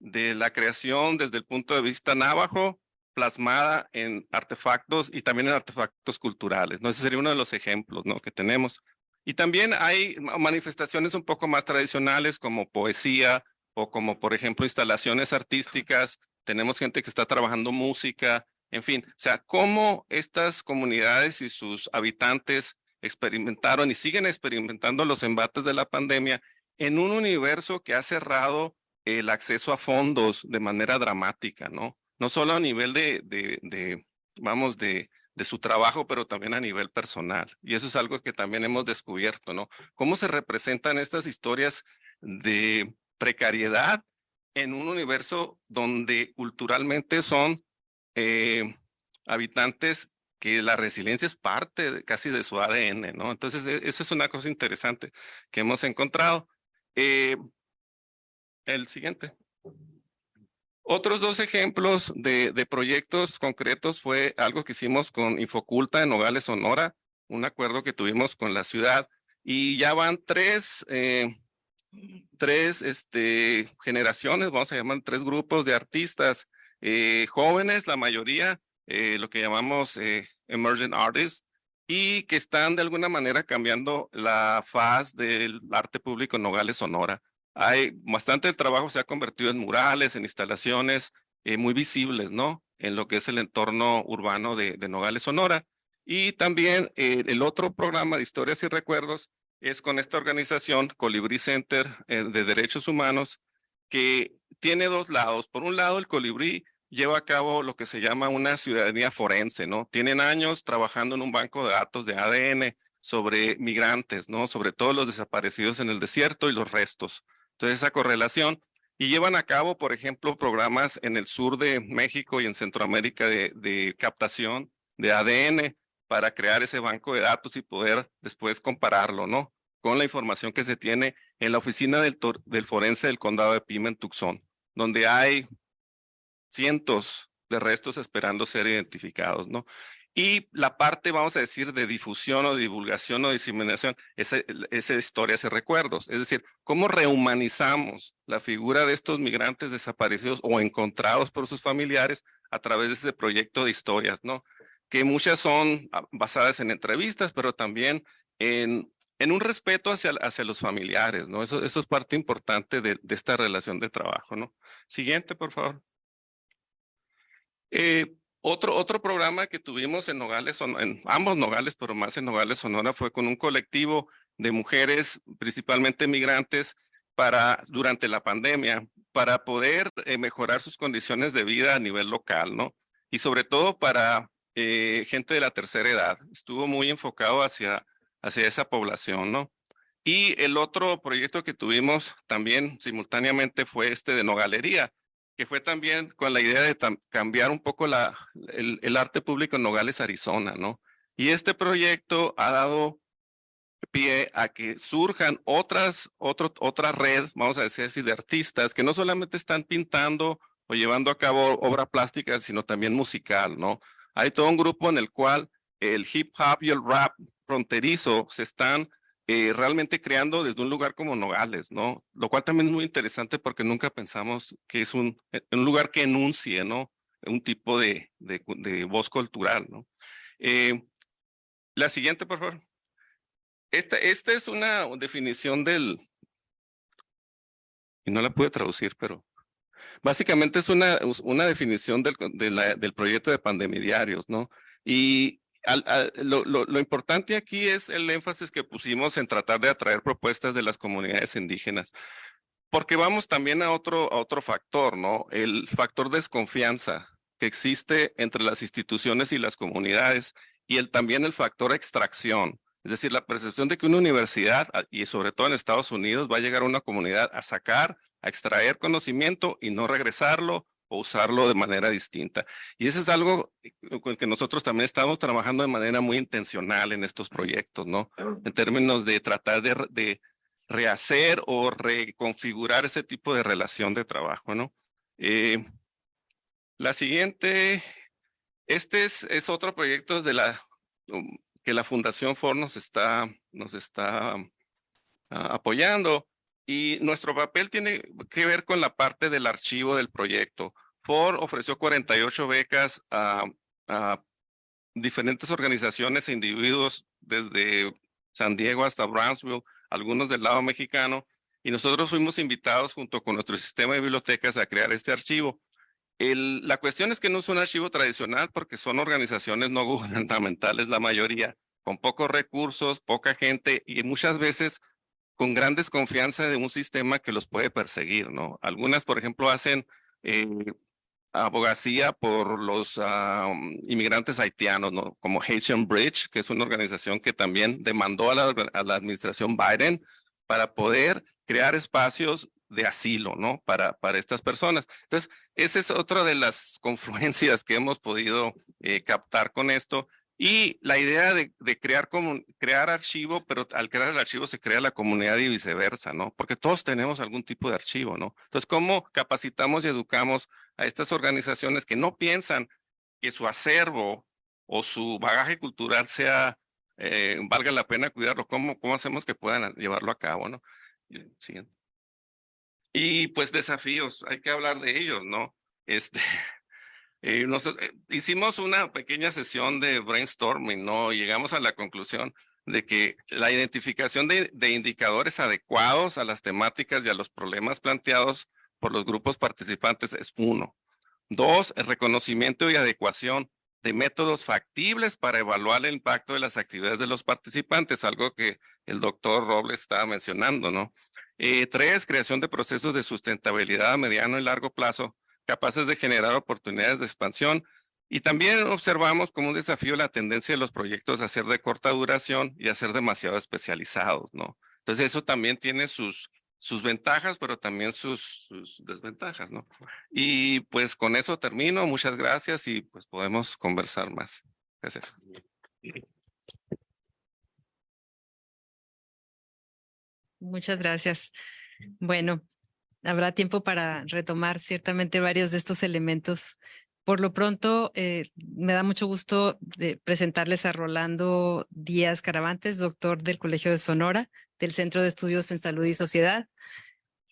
de la creación desde el punto de vista návajo, plasmada en artefactos y también en artefactos culturales, ¿no? Ese sería uno de los ejemplos, ¿no?, que tenemos. Y también hay manifestaciones un poco más tradicionales como poesía o como, por ejemplo, instalaciones artísticas. Tenemos gente que está trabajando música, en fin, o sea, cómo estas comunidades y sus habitantes experimentaron y siguen experimentando los embates de la pandemia en un universo que ha cerrado el acceso a fondos de manera dramática, ¿no? No solo a nivel de su trabajo, pero también a nivel personal. Y eso es algo que también hemos descubierto, ¿no? Cómo se representan estas historias de precariedad en un universo donde culturalmente son habitantes que la resiliencia es parte casi de su ADN, ¿no? Entonces, eso es una cosa interesante que hemos encontrado. El siguiente. Otros dos ejemplos de proyectos concretos fue algo que hicimos con Infoculta en Nogales, Sonora, un acuerdo que tuvimos con la ciudad, y ya van tres generaciones, vamos a llamar 3 grupos de artistas jóvenes, la mayoría, lo que llamamos emerging artists, y que están de alguna manera cambiando la faz del arte público en Nogales, Sonora. Hay bastante del trabajo se ha convertido en murales, en instalaciones muy visibles, ¿no? En lo que es el entorno urbano de Nogales, Sonora. Y también el otro programa de historias y recuerdos es con esta organización, Colibrí Center de Derechos Humanos, que tiene 2 lados. Por un lado, el Colibrí lleva a cabo lo que se llama una ciudadanía forense, ¿no? Tienen años trabajando en un banco de datos de ADN sobre migrantes, ¿no? Sobre todo los desaparecidos en el desierto y los restos. Entonces, esa correlación. Y llevan a cabo, por ejemplo, programas en el sur de México y en Centroamérica de captación de ADN para crear ese banco de datos y poder después compararlo, ¿no?, con la información que se tiene en la oficina del forense del condado de Pima en Tucson, donde hay cientos de restos esperando ser identificados, ¿no? Y la parte, vamos a decir, de difusión o divulgación o diseminación, esa historia, ese recuerdos. Es decir, cómo rehumanizamos la figura de estos migrantes desaparecidos o encontrados por sus familiares a través de ese proyecto de historias, ¿no? Que muchas son basadas en entrevistas, pero también en un respeto hacia los familiares, ¿no? Eso es parte importante de esta relación de trabajo, ¿no? Siguiente, por favor. Otro programa que tuvimos en Nogales, en ambos Nogales, pero más en Nogales, Sonora, fue con un colectivo de mujeres, principalmente migrantes, durante la pandemia, para poder mejorar sus condiciones de vida a nivel local, ¿no? Y sobre todo para gente de la tercera edad. Estuvo muy enfocado hacia esa población, ¿no? Y el otro proyecto que tuvimos también simultáneamente fue de Nogalería, que fue también con la idea de cambiar un poco el arte público en Nogales, Arizona, ¿no? Y este proyecto ha dado pie a que surjan otra red, vamos a decir así, de artistas que no solamente están pintando o llevando a cabo obra plástica, sino también musical, ¿no? Hay todo un grupo en el cual el hip hop y el rap fronterizo se están realmente creando desde un lugar como Nogales, ¿no? Lo cual también es muy interesante porque nunca pensamos que es un lugar que enuncie, ¿no? Un tipo de voz cultural, ¿no? La siguiente, por favor. Esta es una definición y no la pude traducir, pero básicamente es una definición del proyecto de Pandemidiarios, ¿no? Y lo importante aquí es el énfasis que pusimos en tratar de atraer propuestas de las comunidades indígenas, porque vamos también a otro factor, ¿no? El factor desconfianza que existe entre las instituciones y las comunidades y también el factor extracción. Es decir, la percepción de que una universidad, y sobre todo en Estados Unidos, va a llegar a una comunidad a sacar, a extraer conocimiento y no regresarlo o usarlo de manera distinta. Y eso es algo con el que nosotros también estamos trabajando de manera muy intencional en estos proyectos, ¿no? En términos de tratar de rehacer o reconfigurar ese tipo de relación de trabajo, ¿no? La siguiente, este es otro proyecto de que la Fundación FOR nos está apoyando, y nuestro papel tiene que ver con la parte del archivo del proyecto. FOR ofreció 48 becas a diferentes organizaciones e individuos desde San Diego hasta Brownsville, algunos del lado mexicano, y nosotros fuimos invitados junto con nuestro sistema de bibliotecas a crear este archivo. La cuestión es que no es un archivo tradicional porque son organizaciones no gubernamentales, la mayoría, con pocos recursos, poca gente y muchas veces con gran desconfianza de un sistema que los puede perseguir, ¿no? Algunas, por ejemplo, hacen abogacía por los inmigrantes haitianos, ¿no? Como Haitian Bridge, que es una organización que también demandó a la administración Biden para poder crear espacios de asilo, ¿no? Para estas personas. Entonces, esa es otra de las confluencias que hemos podido captar con esto. Y la idea de crear archivo, pero al crear el archivo se crea la comunidad y viceversa, ¿no? Porque todos tenemos algún tipo de archivo, ¿no? Entonces, ¿cómo capacitamos y educamos a estas organizaciones que no piensan que su acervo o su bagaje cultural valga la pena cuidarlo? ¿Cómo hacemos que puedan llevarlo a cabo, ¿no? Siguiente. Y pues desafíos, hay que hablar de ellos, ¿no? Hicimos una pequeña sesión de brainstorming, ¿no? Y llegamos a la conclusión de que la identificación de indicadores adecuados a las temáticas y a los problemas planteados por los grupos participantes es uno. Dos, el reconocimiento y adecuación de métodos factibles para evaluar el impacto de las actividades de los participantes, algo que el doctor Robles estaba mencionando, ¿no? Tres, creación de procesos de sustentabilidad a mediano y largo plazo capaces de generar oportunidades de expansión. Y también observamos como un desafío la tendencia de los proyectos a ser de corta duración y a ser demasiado especializados, ¿no? Entonces eso también tiene sus ventajas, pero también sus desventajas, ¿no? Y pues con eso termino. Muchas gracias y pues podemos conversar más. Gracias. Muchas gracias. Bueno, habrá tiempo para retomar ciertamente varios de estos elementos. Por lo pronto, me da mucho gusto presentarles a Rolando Díaz Caravantes, doctor del Colegio de Sonora, del Centro de Estudios en Salud y Sociedad.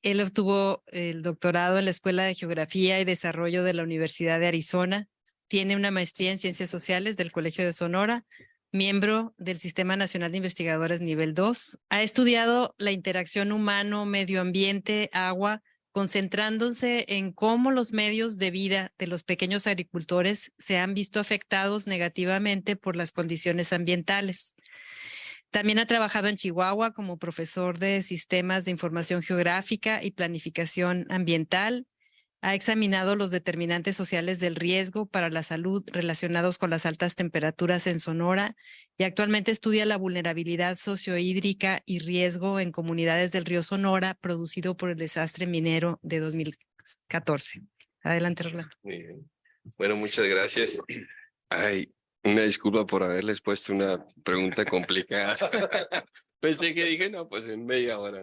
Él obtuvo el doctorado en la Escuela de Geografía y Desarrollo de la Universidad de Arizona. Tiene una maestría en Ciencias Sociales del Colegio de Sonora, miembro del Sistema Nacional de Investigadores Nivel 2. Ha estudiado la interacción humano-medio ambiente, agua, concentrándose en cómo los medios de vida de los pequeños agricultores se han visto afectados negativamente por las condiciones ambientales. También ha trabajado en Chihuahua como profesor de Sistemas de Información Geográfica y Planificación Ambiental. Ha examinado los determinantes sociales del riesgo para la salud relacionados con las altas temperaturas en Sonora y actualmente estudia la vulnerabilidad sociohídrica y riesgo en comunidades del río Sonora producido por el desastre minero de 2014. Adelante, Rolando. Bueno, muchas gracias. Ay, una disculpa por haberles puesto una pregunta complicada. Pensé que dije, no, pues en media hora.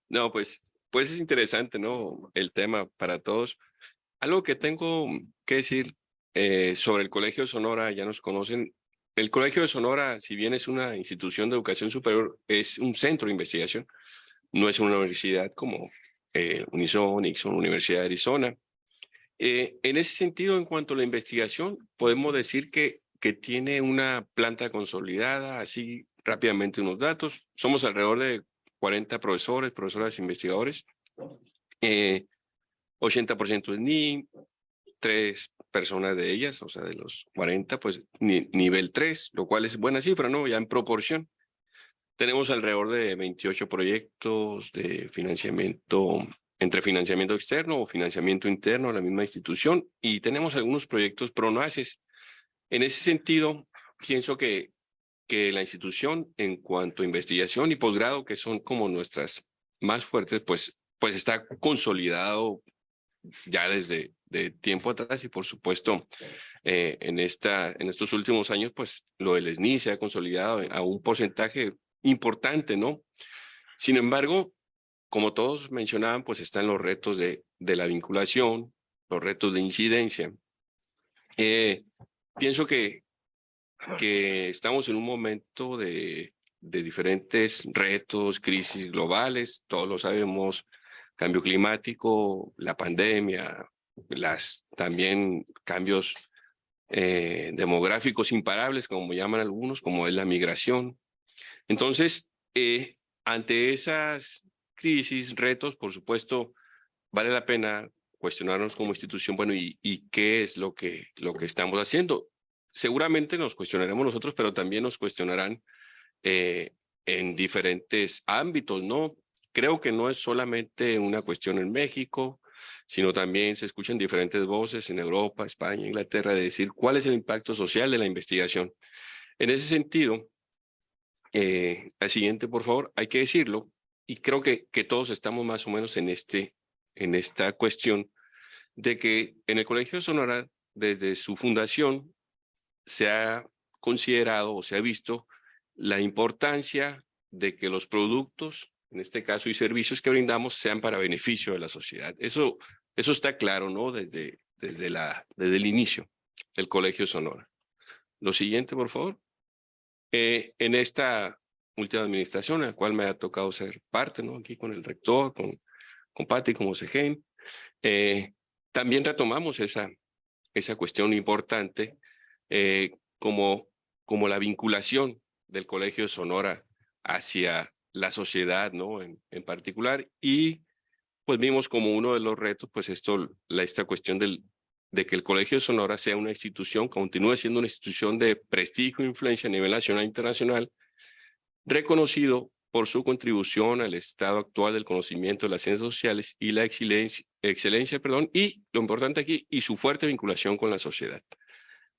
No, pues es interesante, ¿no? El tema para todos. Algo que tengo que decir sobre el Colegio de Sonora, ya nos conocen. El Colegio de Sonora, si bien es una institución de educación superior, es un centro de investigación. No es una universidad como Unison, Nixon, Universidad de Arizona. En ese sentido, en cuanto a la investigación, podemos decir que tiene una planta consolidada, así rápidamente unos datos. Somos alrededor de 40 profesores, profesoras e investigadores, 80% de NIM, 3 personas de ellas, o sea, de los 40, pues nivel 3, lo cual es buena cifra, ¿no? Ya en proporción. Tenemos alrededor de 28 proyectos de financiamiento, entre financiamiento externo o financiamiento interno a la misma institución, y tenemos algunos proyectos PRONACES. En ese sentido, pienso que la institución, en cuanto a investigación y posgrado, que son como nuestras más fuertes, pues está consolidado ya desde de tiempo atrás, y por supuesto en estos últimos años, pues lo del SNI se ha consolidado a un porcentaje importante, ¿no? Sin embargo, como todos mencionaban, pues están los retos de la vinculación, los retos de incidencia. Pienso que estamos en un momento de diferentes retos, crisis globales, todos lo sabemos, cambio climático, la pandemia, también cambios demográficos imparables, como llaman algunos, como es la migración. Entonces, ante esas crisis, retos, por supuesto, vale la pena cuestionarnos como institución, bueno, ¿y qué es lo que estamos haciendo? Seguramente nos cuestionaremos nosotros, pero también nos cuestionarán en diferentes ámbitos, ¿no? Creo que no es solamente una cuestión en México, sino también se escuchan diferentes voces en Europa, España, Inglaterra, de decir cuál es el impacto social de la investigación. En ese sentido, al siguiente, por favor, hay que decirlo, y creo que todos estamos más o menos en esta cuestión de que en el Colegio de Sonora, desde su fundación, se ha considerado o se ha visto la importancia de que los productos, en este caso, y servicios que brindamos sean para beneficio de la sociedad. Eso está claro, ¿no? Desde el inicio del Colegio de Sonora. Lo siguiente, por favor. En esta última administración, en la cual me ha tocado ser parte, ¿no? Aquí con el rector, con Pati como CEGEN, también retomamos esa cuestión importante, como la vinculación del Colegio de Sonora hacia la sociedad, ¿no? En particular, y pues vimos como uno de los retos, pues esta cuestión de que el Colegio de Sonora sea una institución, continúe siendo una institución de prestigio e influencia a nivel nacional e internacional, reconocido por su contribución al estado actual del conocimiento de las ciencias sociales y la excelencia, y lo importante aquí, y su fuerte vinculación con la sociedad.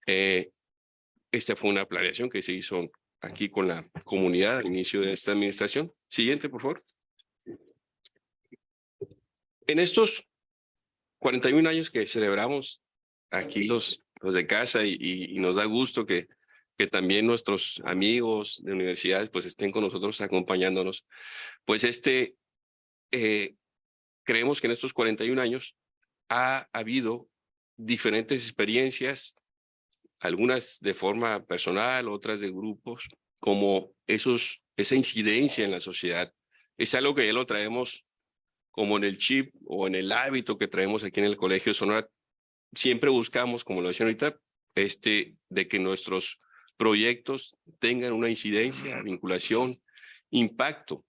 Esta fue una planeación que se hizo aquí con la comunidad al inicio de esta administración. Siguiente, por favor. En estos 41 años que celebramos aquí los de casa, y nos da gusto que también nuestros amigos de universidades pues estén con nosotros acompañándonos, pues creemos que en estos 41 años ha habido diferentes experiencias, algunas de forma personal, otras de grupos, como esa incidencia en la sociedad. Es algo que ya lo traemos como en el chip o en el hábito que traemos aquí en el Colegio de Sonora. Siempre buscamos, como lo decían ahorita, de que nuestros proyectos tengan una incidencia, vinculación, impacto.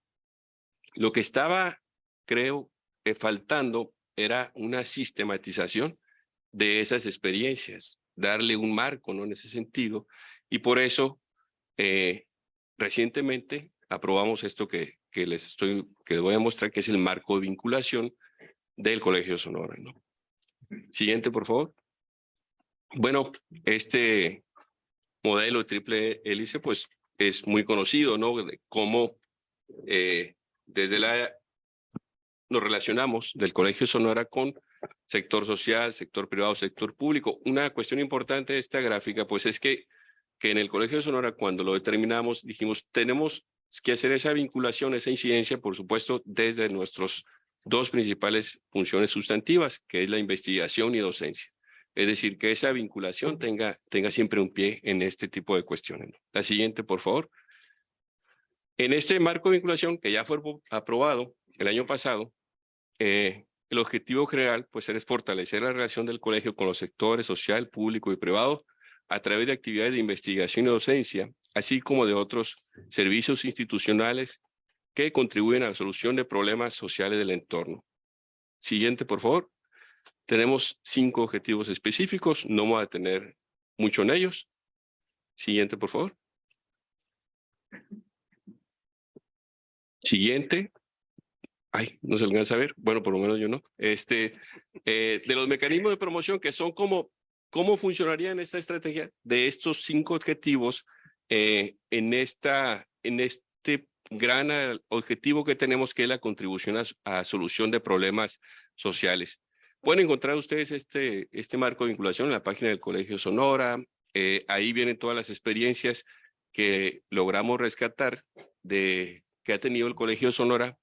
Lo que estaba, creo, faltando era una sistematización de esas experiencias, darle un marco, ¿no? En ese sentido, y por eso recientemente aprobamos esto que les voy a mostrar, que es el marco de vinculación del Colegio de Sonora, ¿no? Siguiente, por favor. Bueno, este modelo de triple hélice, pues es muy conocido, ¿no? De cómo nos relacionamos del Colegio de Sonora con sector social, sector privado, sector público. Una cuestión importante de esta gráfica, pues es que en el Colegio de Sonora, cuando lo determinamos, dijimos, tenemos que hacer esa vinculación, esa incidencia, por supuesto, desde nuestros dos principales funciones sustantivas, que es la investigación y docencia. Es decir, que esa vinculación tenga siempre un pie en este tipo de cuestiones. La siguiente, por favor. En este marco de vinculación, que ya fue aprobado el año pasado, el objetivo general pues es fortalecer la relación del colegio con los sectores social, público y privado a través de actividades de investigación y docencia, así como de otros servicios institucionales que contribuyen a la solución de problemas sociales del entorno. Siguiente, por favor. Tenemos 5 objetivos específicos, no me voy a detener mucho en ellos. Siguiente, por favor. Siguiente. Ay, no se alcanza a ver. Bueno, por lo menos yo no. De los mecanismos de promoción que son cómo funcionaría en esta estrategia de estos 5 objetivos en este gran objetivo que tenemos, que es la contribución a solución de problemas sociales. Pueden encontrar ustedes este marco de vinculación en la página del Colegio Sonora. Ahí vienen todas las experiencias que logramos rescatar que ha tenido el Colegio Sonora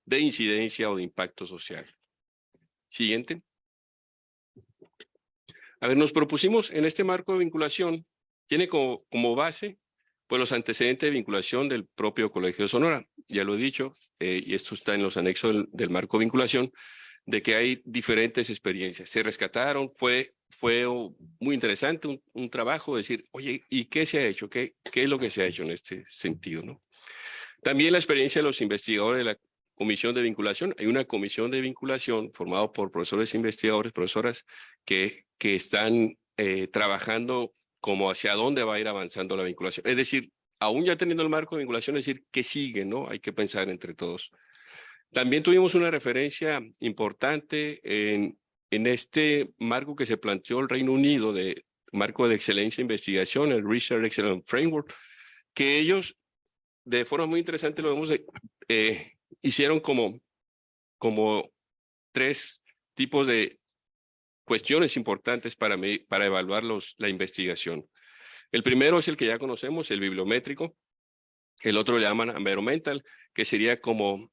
de incidencia o de impacto social. Siguiente. A ver, nos propusimos en este marco de vinculación, tiene como base pues los antecedentes de vinculación del propio Colegio Sonora. Ya lo he dicho, y esto está en los anexos del marco de vinculación, de que hay diferentes experiencias. Se rescataron, fue muy interesante un trabajo, decir, oye, ¿y qué se ha hecho? ¿Qué es lo que se ha hecho en este sentido, ¿no? También la experiencia de los investigadores de la comisión de vinculación. Hay una comisión de vinculación formada por profesores investigadores, profesoras, que están trabajando como hacia dónde va a ir avanzando la vinculación. Es decir, aún ya teniendo el marco de vinculación, es decir, ¿qué sigue, no? Hay que pensar entre todos. También tuvimos una referencia importante en este marco que se planteó el Reino Unido, de marco de excelencia e investigación, el Research Excellence Framework, que ellos de forma muy interesante lo vemos, hicieron como 3 tipos de cuestiones importantes para evaluar la investigación. El primero es el que ya conocemos, el bibliométrico. El otro le llaman environmental, que sería como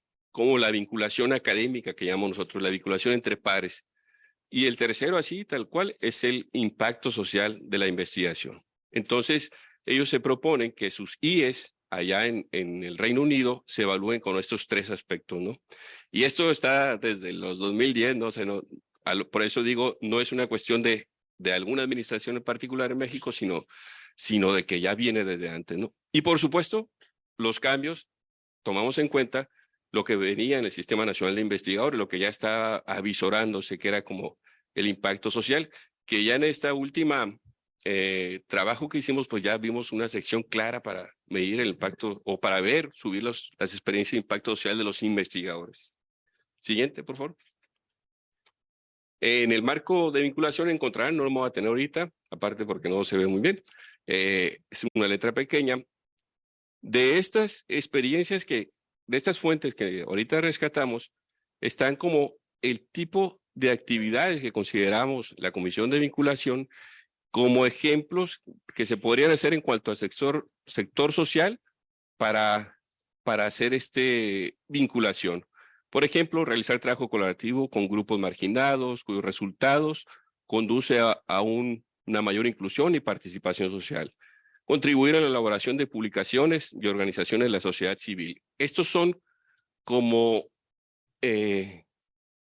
la vinculación académica que llamamos nosotros, la vinculación entre pares. Y el tercero, así tal cual, es el impacto social de la investigación. Entonces, ellos se proponen que sus IES allá en el Reino Unido se evalúen con estos 3 aspectos, ¿no? Y esto está desde los 2010, ¿no? O sea, por eso digo, no es una cuestión de alguna administración en particular en México, sino de que ya viene desde antes, ¿no? Y por supuesto, los cambios, tomamos en cuenta lo que venía en el Sistema Nacional de Investigadores, lo que ya está avisorándose, que era como el impacto social, que ya en esta última trabajo que hicimos, pues ya vimos una sección clara para medir el impacto o para subir las experiencias de impacto social de los investigadores. Siguiente, por favor. En el marco de vinculación encontrarán, no lo vamos a tener ahorita, aparte porque no se ve muy bien, es una letra pequeña. De estas experiencias de estas fuentes que ahorita rescatamos, están como el tipo de actividades que consideramos la Comisión de Vinculación como ejemplos que se podrían hacer en cuanto al sector social para hacer vinculación. Por ejemplo, realizar trabajo colaborativo con grupos marginados, cuyos resultados conduce a una mayor inclusión y participación social. Contribuir a la elaboración de publicaciones y organizaciones de la sociedad civil. Estos son como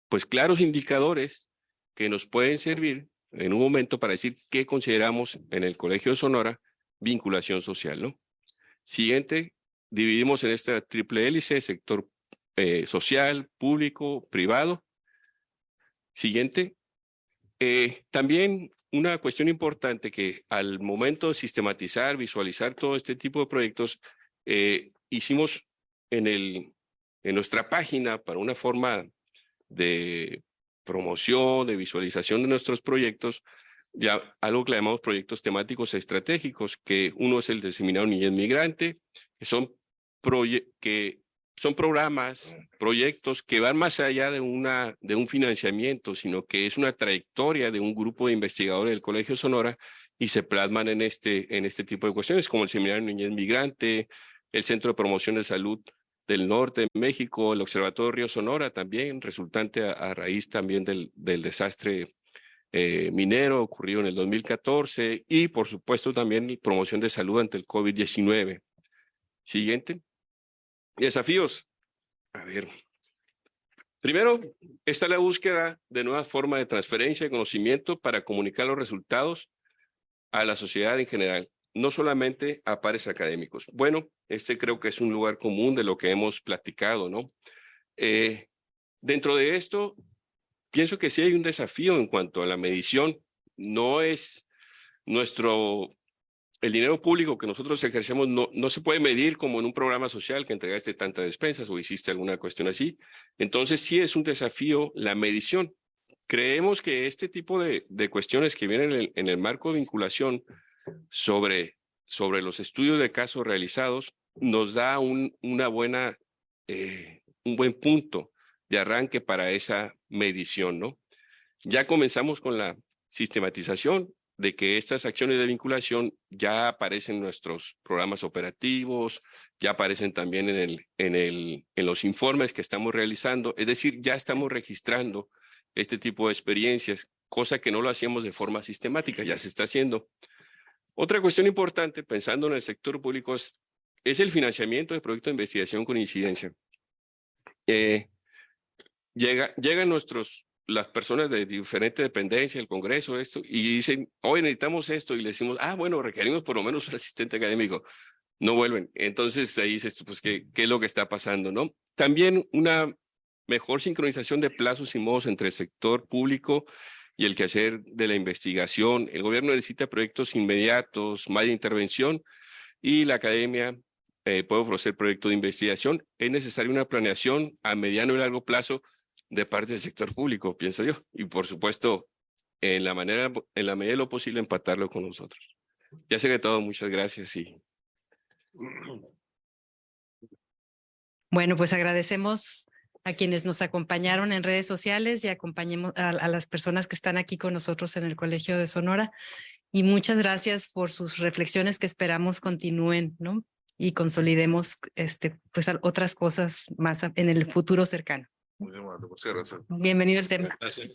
pues claros indicadores que nos pueden servir en un momento para decir qué consideramos en el Colegio de Sonora vinculación social, ¿no? Siguiente, dividimos en esta triple hélice, sector social, público, privado. Siguiente, también una cuestión importante que al momento de sistematizar, visualizar todo este tipo de proyectos, hicimos en nuestra página para una forma de promoción, de visualización de nuestros proyectos, ya algo que le llamamos proyectos temáticos estratégicos, que uno es el de Seminario Niñez Migrante, que son programas, proyectos que van más allá de un financiamiento, sino que es una trayectoria de un grupo de investigadores del Colegio Sonora y se plasman en este tipo de cuestiones, como el Seminario Niñez Migrante, el Centro de Promoción de Salud del Norte de México, el Observatorio Río Sonora también, resultante a raíz también del desastre minero ocurrido en el 2014 y por supuesto también promoción de salud ante el COVID-19. Siguiente. Desafíos. A ver. Primero, está la búsqueda de nuevas formas de transferencia de conocimiento para comunicar los resultados a la sociedad en general, no solamente a pares académicos. Bueno, creo que es un lugar común de lo que hemos platicado, ¿no? Dentro de esto, pienso que sí hay un desafío en cuanto a la medición. No es el dinero público que nosotros ejercemos no se puede medir como en un programa social que entregaste tantas despensas o hiciste alguna cuestión así. Entonces sí es un desafío la medición. Creemos que este tipo de cuestiones que vienen en el marco de vinculación sobre los estudios de casos realizados nos da un buen punto de arranque para esa medición, ¿no? Ya comenzamos con la sistematización de que estas acciones de vinculación ya aparecen en nuestros programas operativos, ya aparecen también en los informes que estamos realizando, es decir, ya estamos registrando este tipo de experiencias, cosa que no lo hacíamos de forma sistemática, ya se está haciendo. Otra cuestión importante, pensando en el sector público, es el financiamiento de proyectos de investigación con incidencia. Llegan las personas de diferente dependencia, el Congreso, esto, y dicen, hoy necesitamos esto, y le decimos, bueno, requerimos por lo menos un asistente académico. No vuelven. Entonces ahí dices, pues, ¿qué es lo que está pasando, no? También una mejor sincronización de plazos y modos entre el sector público y el quehacer de la investigación. El gobierno necesita proyectos inmediatos, más de intervención, y la academia puede ofrecer proyectos de investigación. Es necesaria una planeación a mediano y largo plazo de parte del sector público, pienso yo. Y por supuesto, en la medida de lo posible, empatarlo con nosotros. Ya sería todo. Muchas gracias. Bueno, pues agradecemos a quienes nos acompañaron en redes sociales y acompañemos a las personas que están aquí con nosotros en el Colegio de Sonora. Y muchas gracias por sus reflexiones que esperamos continúen, ¿no? Y consolidemos pues otras cosas más en el futuro cercano. Muy bien, muchas gracias. Bienvenido el tema. Gracias.